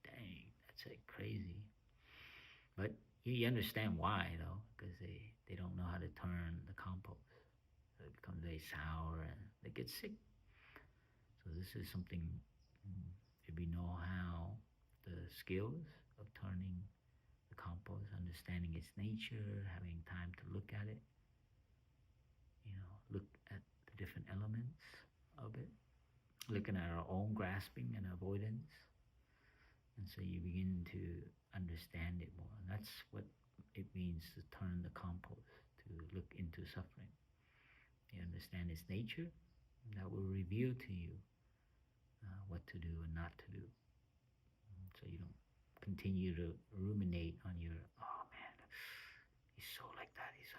Dang, that's like crazy. But you understand why, though, because they don't know how to turn the compost. So it becomes very sour and they get sick. So this is something, if we know how, the skills of turning the compost, understanding its nature, having time to look at it, look at the different elements of it, looking at our own grasping and avoidance. And so you begin to understand it more. And that's what it means to turn the compost, to look into suffering. You understand its nature, and that will reveal to you what to do and not to do. So you don't continue to ruminate on your, oh man, he's so like that. So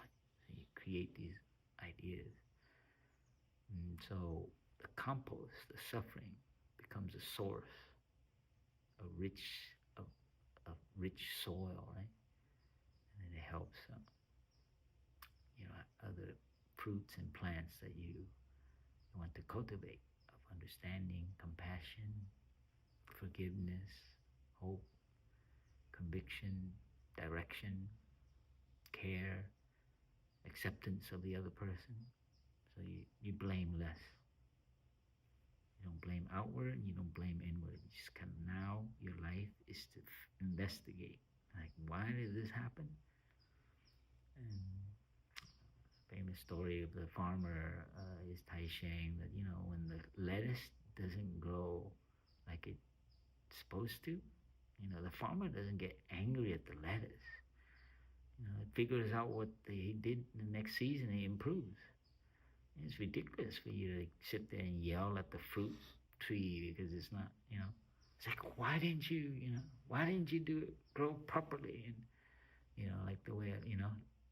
you create these ideas. And so the compost, the suffering, becomes a source, a rich, of, of rich soil, right? And it helps, other fruits and plants that you want to cultivate, of understanding, compassion, forgiveness, hope, conviction, direction, care, acceptance of the other person. So you blame less. You don't blame outward, you don't blame inward. You just kind of, now your life is to investigate. Like, why did this happen? And famous story of the farmer is Tai Shang, that, when the lettuce doesn't grow like it's supposed to, the farmer doesn't get angry at the lettuce. It figures out what they did the next season, he improves. It's ridiculous for you to sit there and yell at the fruit tree because it's not, It's like, why didn't why didn't you do it grow properly? And like the way,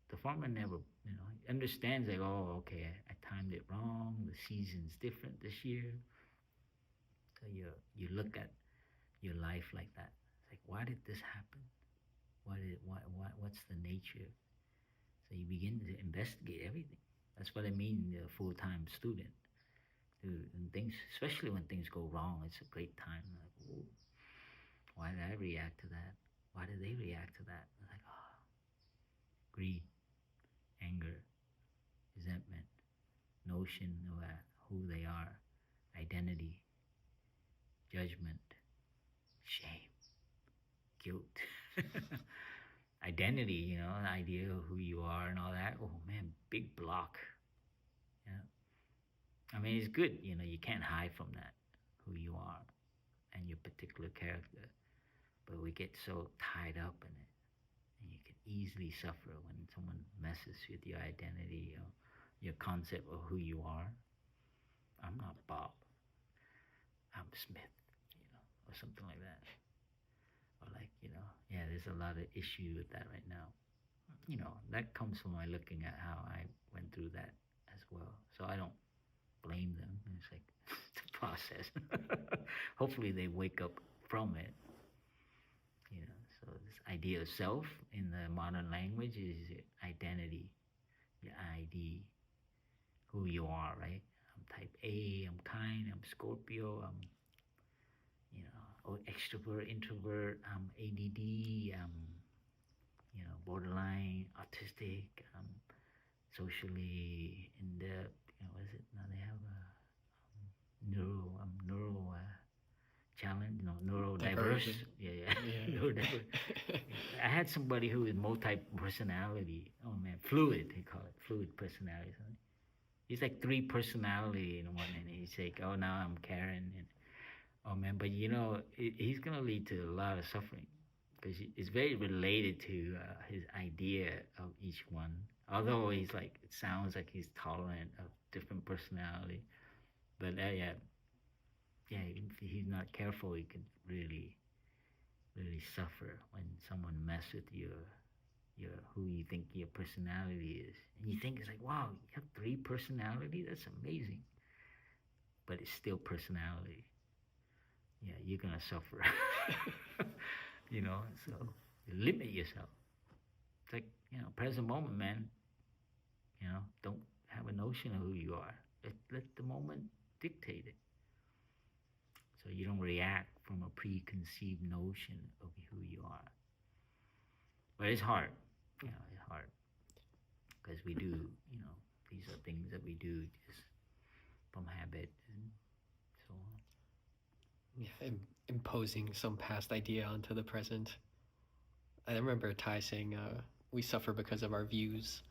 the farmer never, understands like, oh, okay, I timed it wrong. The season's different this year. So you look at your life like that. It's like, why did this happen? What's the nature? So you begin to investigate everything. That's what I mean, a full-time student. Dude, and things, especially when things go wrong, it's a great time. Like, whoa, why did I react to that? Why did they react to that? Like, oh, greed, anger, resentment, notion of who they are, identity, judgment, shame, guilt, identity, the idea of who you are and all that. Oh man, big block. Yeah. I mean, it's good, you can't hide from that, who you are and your particular character. But we get so tied up in it, and you can easily suffer when someone messes with your identity or your concept of who you are. I'm not Bob, I'm Smith, or something like that. Or like, yeah, there's a lot of issue with that right now. That comes from my looking at how I went through that as well. So I don't blame them. It's like the process. Hopefully they wake up from it. So this idea of self in the modern language is identity, your ID, who you are, right? I'm type A, I'm kind, I'm Scorpio, I'm, extrovert, introvert, I'm ADD, I'm, borderline, autistic, I'm socially in depth, what is it? Now they have a neuro challenge, neurodiverse. Diversion. Yeah, yeah, Yeah. neurodiverse. I had somebody who is multi-personality. Oh man, fluid, they call it fluid personality. He's like three personality in one, and he's like, oh, now I'm Karen, and oh man, but he's gonna lead to a lot of suffering because it's very related to his idea of each one. Although he's like, it sounds like he's tolerant of different personality, but yeah, yeah, if he's not careful, he could really, really suffer when someone mess with your who you think your personality is, and you think it's like, wow, you have three personality, that's amazing, but it's still personality. Yeah, you're gonna suffer. So limit yourself. It's like, present moment, man. Don't have a notion of who you are. Let the moment dictate it. So you don't react from a preconceived notion of who you are. But it's hard. It's hard because we do, these are things that we do just from habit and so on. Yeah, imposing some past idea onto the present. I remember Ty saying, "We suffer because of our views,"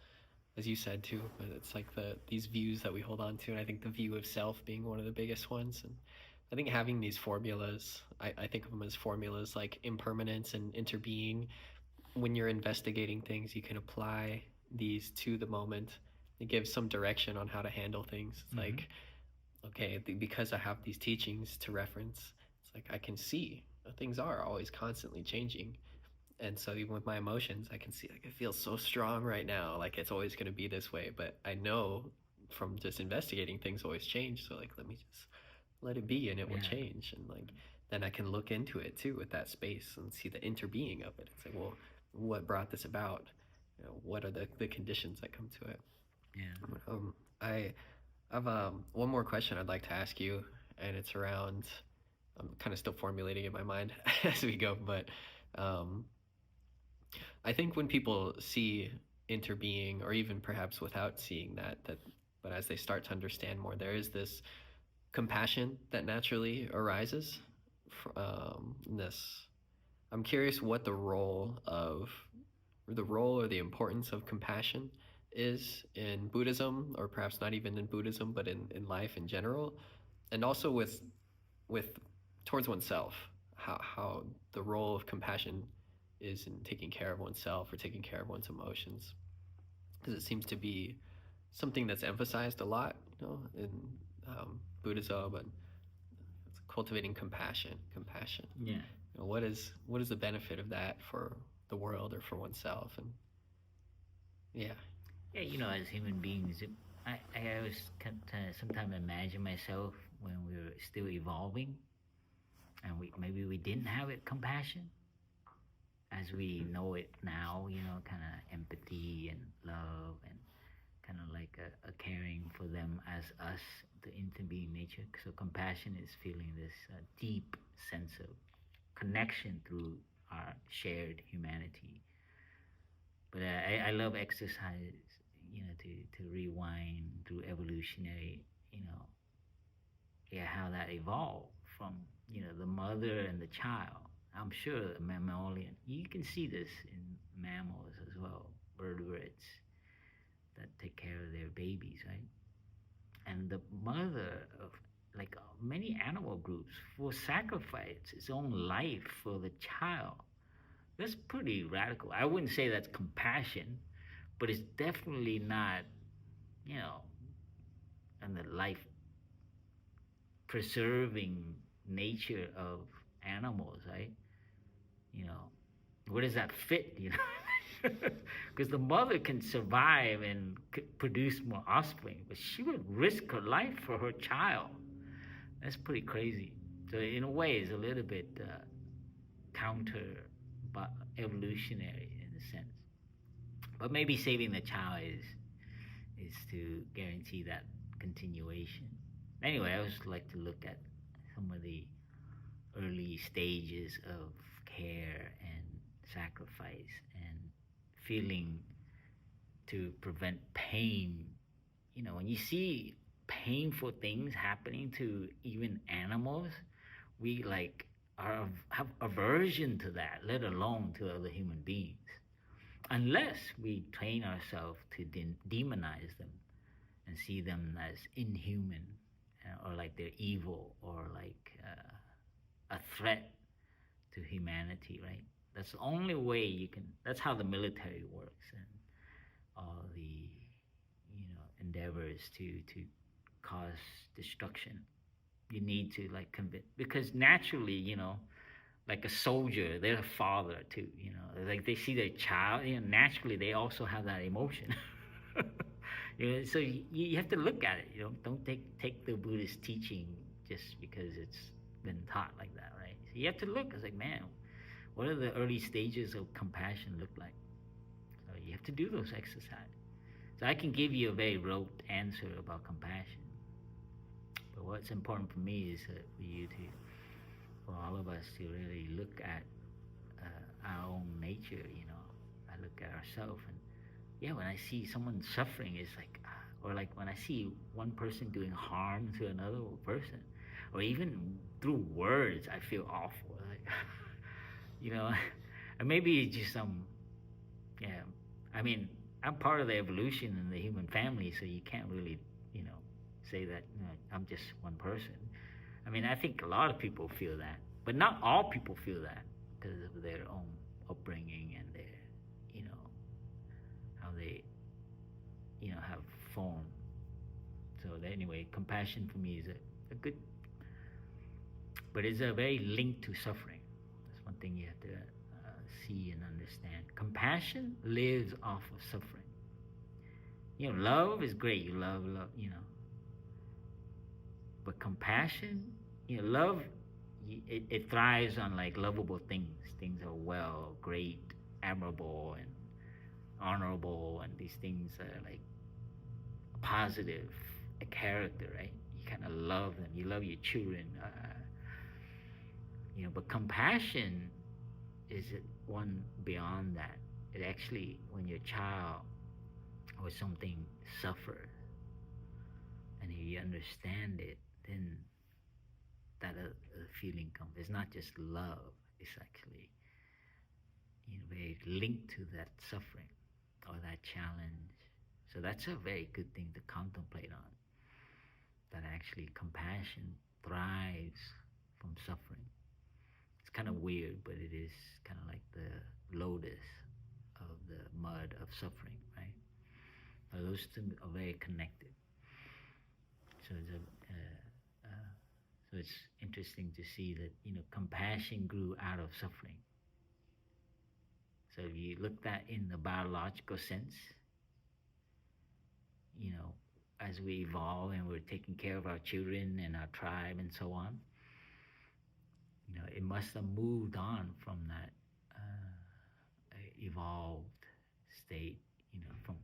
as you said too. But it's like these views that we hold on to, and I think the view of self being one of the biggest ones. And I think having these formulas, I think of them as formulas like impermanence and interbeing. When you're investigating things, you can apply these to the moment. It gives some direction on how to handle things. It's like, okay, because I have these teachings to reference, it's like I can see things are always constantly changing. And so even with my emotions, I can see like it feels so strong right now, like it's always going to be this way. But I know from just investigating, things always change. So like, let me just let it be, and it will Yeah. change. And like, then I can look into it too with that space and see the interbeing of it. It's like, well, what brought this about? What are the conditions that come to it? Yeah. I have one more question I'd like to ask you, and it's around. I'm kind of still formulating in my mind as we go, but um, I think when people see interbeing, or even perhaps without seeing but as they start to understand more, there is this compassion that naturally arises from this. I'm curious what the role or the importance of compassion is in Buddhism, or perhaps not even in Buddhism, but in life in general, and also with towards oneself. How the role of compassion is in taking care of oneself or taking care of one's emotions, because it seems to be something that's emphasized a lot, in Buddhism, but it's cultivating compassion. Compassion. Yeah. What is the benefit of that for the world or for oneself? And yeah. Yeah, as human beings, I always sometimes imagine myself when we were still evolving, and maybe we didn't have it compassion as we know it now. Kind of empathy and love and kind of like a caring for them as us, the interbeing nature. So compassion is feeling this deep sense of connection through our shared humanity. But I love exercise, to rewind through evolutionary, you know, yeah, how that evolved from, the mother and the child. I'm sure a mammalian, you can see this in mammals as well, vertebrates that take care of their babies, right? And the mother of like many animal groups will sacrifice its own life for the child. That's pretty radical. I wouldn't say that's compassion, but it's definitely not, you know, and the life preserving nature of animals, right? You know, where does that fit? Because the mother can survive and produce more offspring, but she would risk her life for her child. That's pretty crazy. So in a way, it's a little bit counter, but evolutionary in a sense. But maybe saving the child is to guarantee that continuation. Anyway, I always like to look at some of the early stages of care and sacrifice and feeling to prevent pain. When you see painful things happening to even animals, we like have aversion to that, let alone to other human beings, unless we train ourselves to demonize them and see them as inhuman, or like they're evil, or like a threat to humanity, right? That's the only way you can. That's how the military works, and all the endeavors to cause destruction. You need to like convince, because naturally, like a soldier, they're a father too. Like they see their child. Naturally, they also have that emotion. So you have to look at it. Don't take the Buddhist teaching just because it's been taught like that, right? So you have to look. It's like, man, what are the early stages of compassion look like? So you have to do those exercises. So I can give you a very rote answer about compassion, but what's important for me is for you to, for all of us to really look at our own nature. I look at ourselves, and yeah, when I see someone suffering, it's like, or like when I see one person doing harm to another person, or even through words, I feel awful. Like, you know, and maybe it's just some, yeah. I mean, I'm part of the evolution in the human family, so you can't really, say that I'm just one person. I mean, I think a lot of people feel that, but not all people feel that because of their own upbringing and their, you know, how they, have formed. So anyway, compassion for me is a good, but it's a very linked to suffering. That's one thing you have to see and understand. Compassion lives off of suffering. Love is great. You love, but compassion, love, it thrives on like lovable things. Things are well, great, admirable, and honorable, and these things are like positive, a character, right? You kind of love them. You love your children, but compassion is one beyond that. It actually, when your child or something suffers, and if you understand it, then that feeling comes. It's not just love. It's actually, very linked to that suffering or that challenge. So that's a very good thing to contemplate on. That actually compassion thrives from suffering. It's kind of weird, but it is kind of like the lotus of the mud of suffering, right? Those two are very connected. So so it's interesting to see that compassion grew out of suffering. So if you look at in the biological sense, you know, as we evolve and we're taking care of our children and our tribe and so on, it must have moved on from that evolved state, from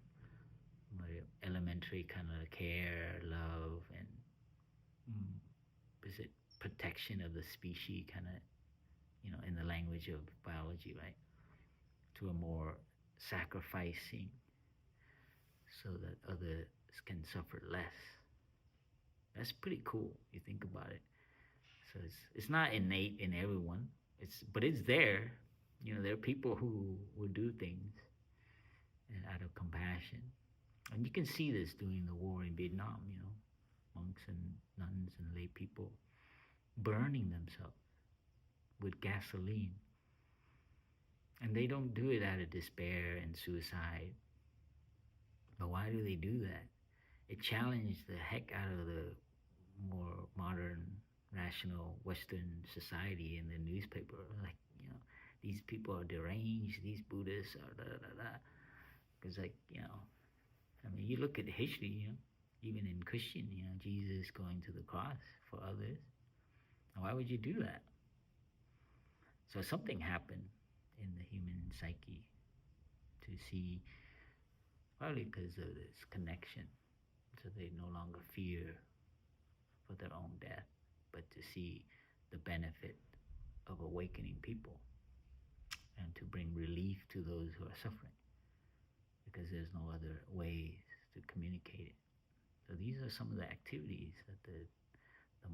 elementary kind of care, love, and is it protection of the species, kind of, in the language of biology, right? To a more sacrificing so that others can suffer less. That's pretty cool. You think about it. So it's not innate in everyone. But it's there. There are people who will do things out of compassion, and you can see this during the war in Vietnam. Monks and nuns and lay people burning themselves with gasoline, and they don't do it out of despair and suicide. But why do they do that? It challenged the heck out of the more modern, rational Western society in the newspaper. Like, these people are deranged, these Buddhists are da da da da. Because, like, I mean, you look at history, even in Christian, Jesus going to the cross for others. Why would you do that? So something happened in the human psyche to see, probably because of this connection, so they no longer fear for their own death, but to see the benefit of awakening people and to bring relief to those who are suffering, because there's no other ways to communicate it. So these are some of the activities that the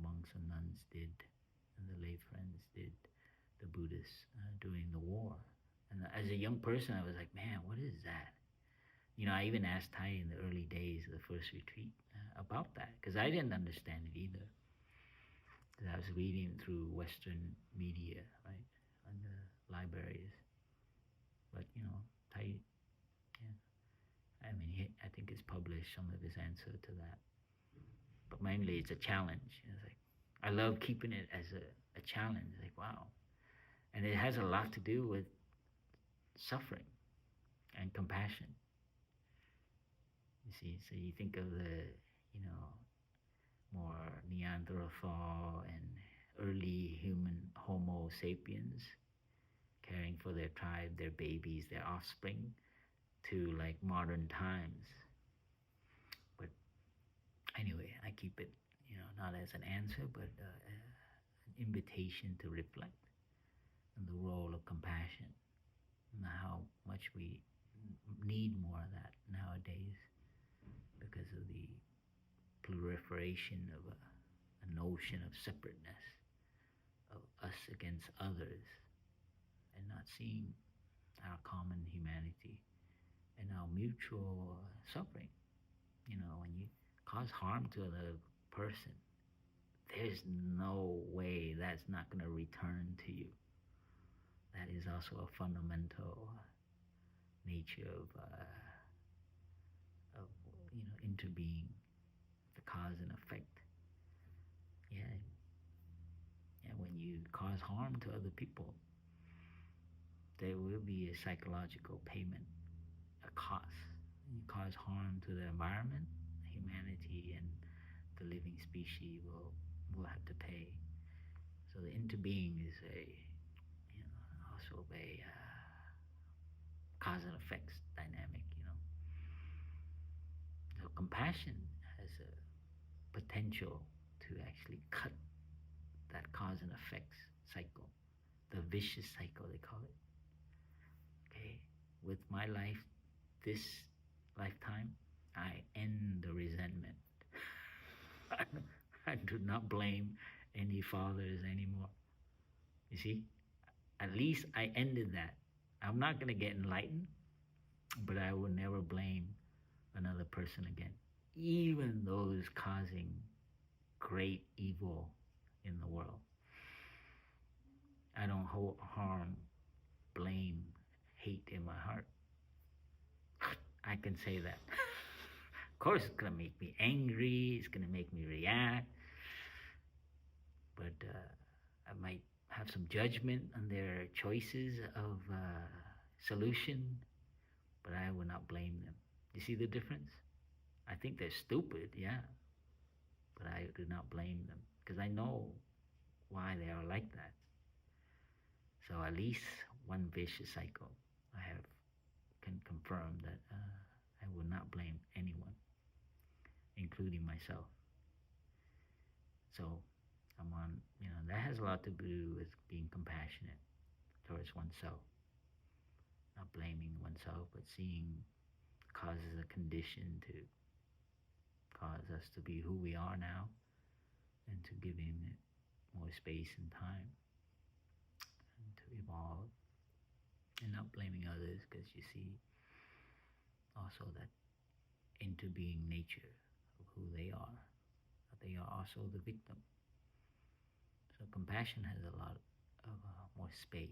monks and nuns did, and the lay friends did, the Buddhists during the war. And as a young person, I was like, man, what is that? I even asked Tai in the early days of the first retreat about that, because I didn't understand it either. Because I was reading through Western media, right, and the libraries. But Tai, yeah, I mean, I think it's published some of his answer to that. But mainly, it's a challenge. It's like I love keeping it as a challenge. Like, wow, and it has a lot to do with suffering and compassion. You see, so you think of the, more Neanderthal and early human Homo sapiens caring for their tribe, their babies, their offspring, to like modern times. But anyway, I keep it, not as an answer, but an invitation to reflect on the role of compassion and how much we need more of that nowadays because of the proliferation of a notion of separateness, of us against others, and not seeing our common humanity and our mutual suffering. When you cause harm to another person, there's no way that's not going to return to you. That is also a fundamental nature of interbeing, the cause and effect. Yeah, and when you cause harm to other people, there will be a psychological payment, a cost. You cause harm to the environment, humanity, and the living species will have to pay. So the interbeing is also a cause and effects dynamic. So compassion has a potential to actually cut that cause and effects cycle, the vicious cycle they call it. Okay, with my life, this lifetime, I end the resentment. I do not blame any fathers anymore. You see, at least I ended that. I'm not going to get enlightened, but I will never blame another person again, even those causing great evil in the world. I don't hold harm, blame, hate in my heart. I can say that. course, it's gonna make me angry. It's gonna make me react. But I might have some judgment on their choices of solution. But I will not blame them. You see the difference? I think they're stupid, yeah, but I do not blame them because I know why they are like that. So at least one vicious cycle I have can confirm that I will not blame anyone, including myself. So I'm on, that has a lot to do with being compassionate towards oneself, not blaming oneself, but seeing causes a condition to cause us to be who we are now and to giving it more space and time and to evolve and not blaming others because you see also that into being nature of who they are, that they are also the victim. So compassion has a lot of more space.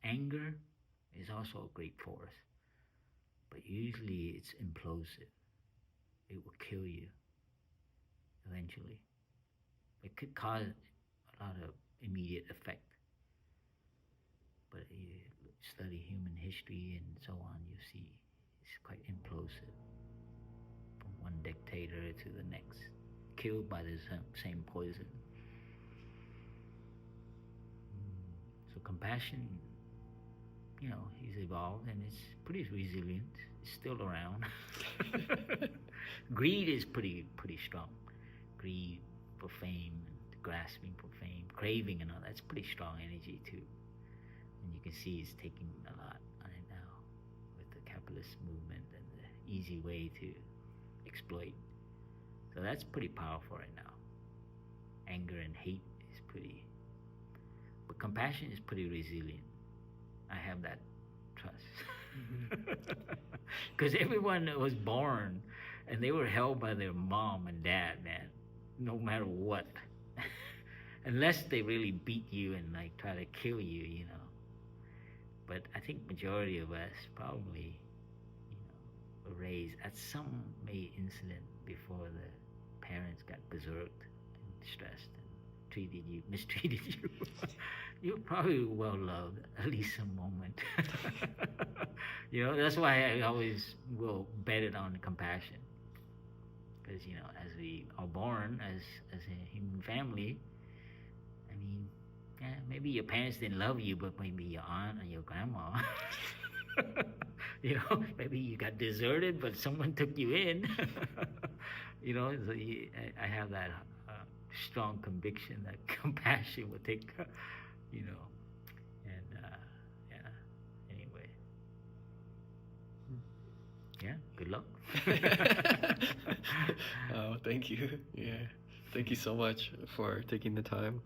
Anger is also a great force, but usually it's implosive. It will kill you eventually. It could cause a lot of immediate effect, but you study human history and so on, you see it's quite implosive from one dictator to the next, killed by the same poison. So compassion, he's evolved and it's pretty resilient. It's still around. Greed is pretty strong. Greed for fame, grasping for fame, craving and all that's pretty strong energy too. And you can see it's taking a lot on it now with the capitalist movement and the easy way to exploit. So that's pretty powerful right now. Anger and hate is pretty, but compassion is pretty resilient. I have that trust. Because everyone was born and they were held by their mom and dad, man, no matter what. Unless they really beat you and like try to kill you. But I think majority of us probably, were raised at some incident before the parents got berserked and stressed and mistreated you. You're probably well loved, at least a moment. That's why I always will bet it on compassion. Because, as we are born as a human family, I mean, yeah, maybe your parents didn't love you, but maybe your aunt or your grandma. Maybe you got deserted, but someone took you in. So I have that strong conviction that compassion will take, and yeah. Anyway, yeah. Good luck. Oh, thank you. Yeah, thank you so much for taking the time.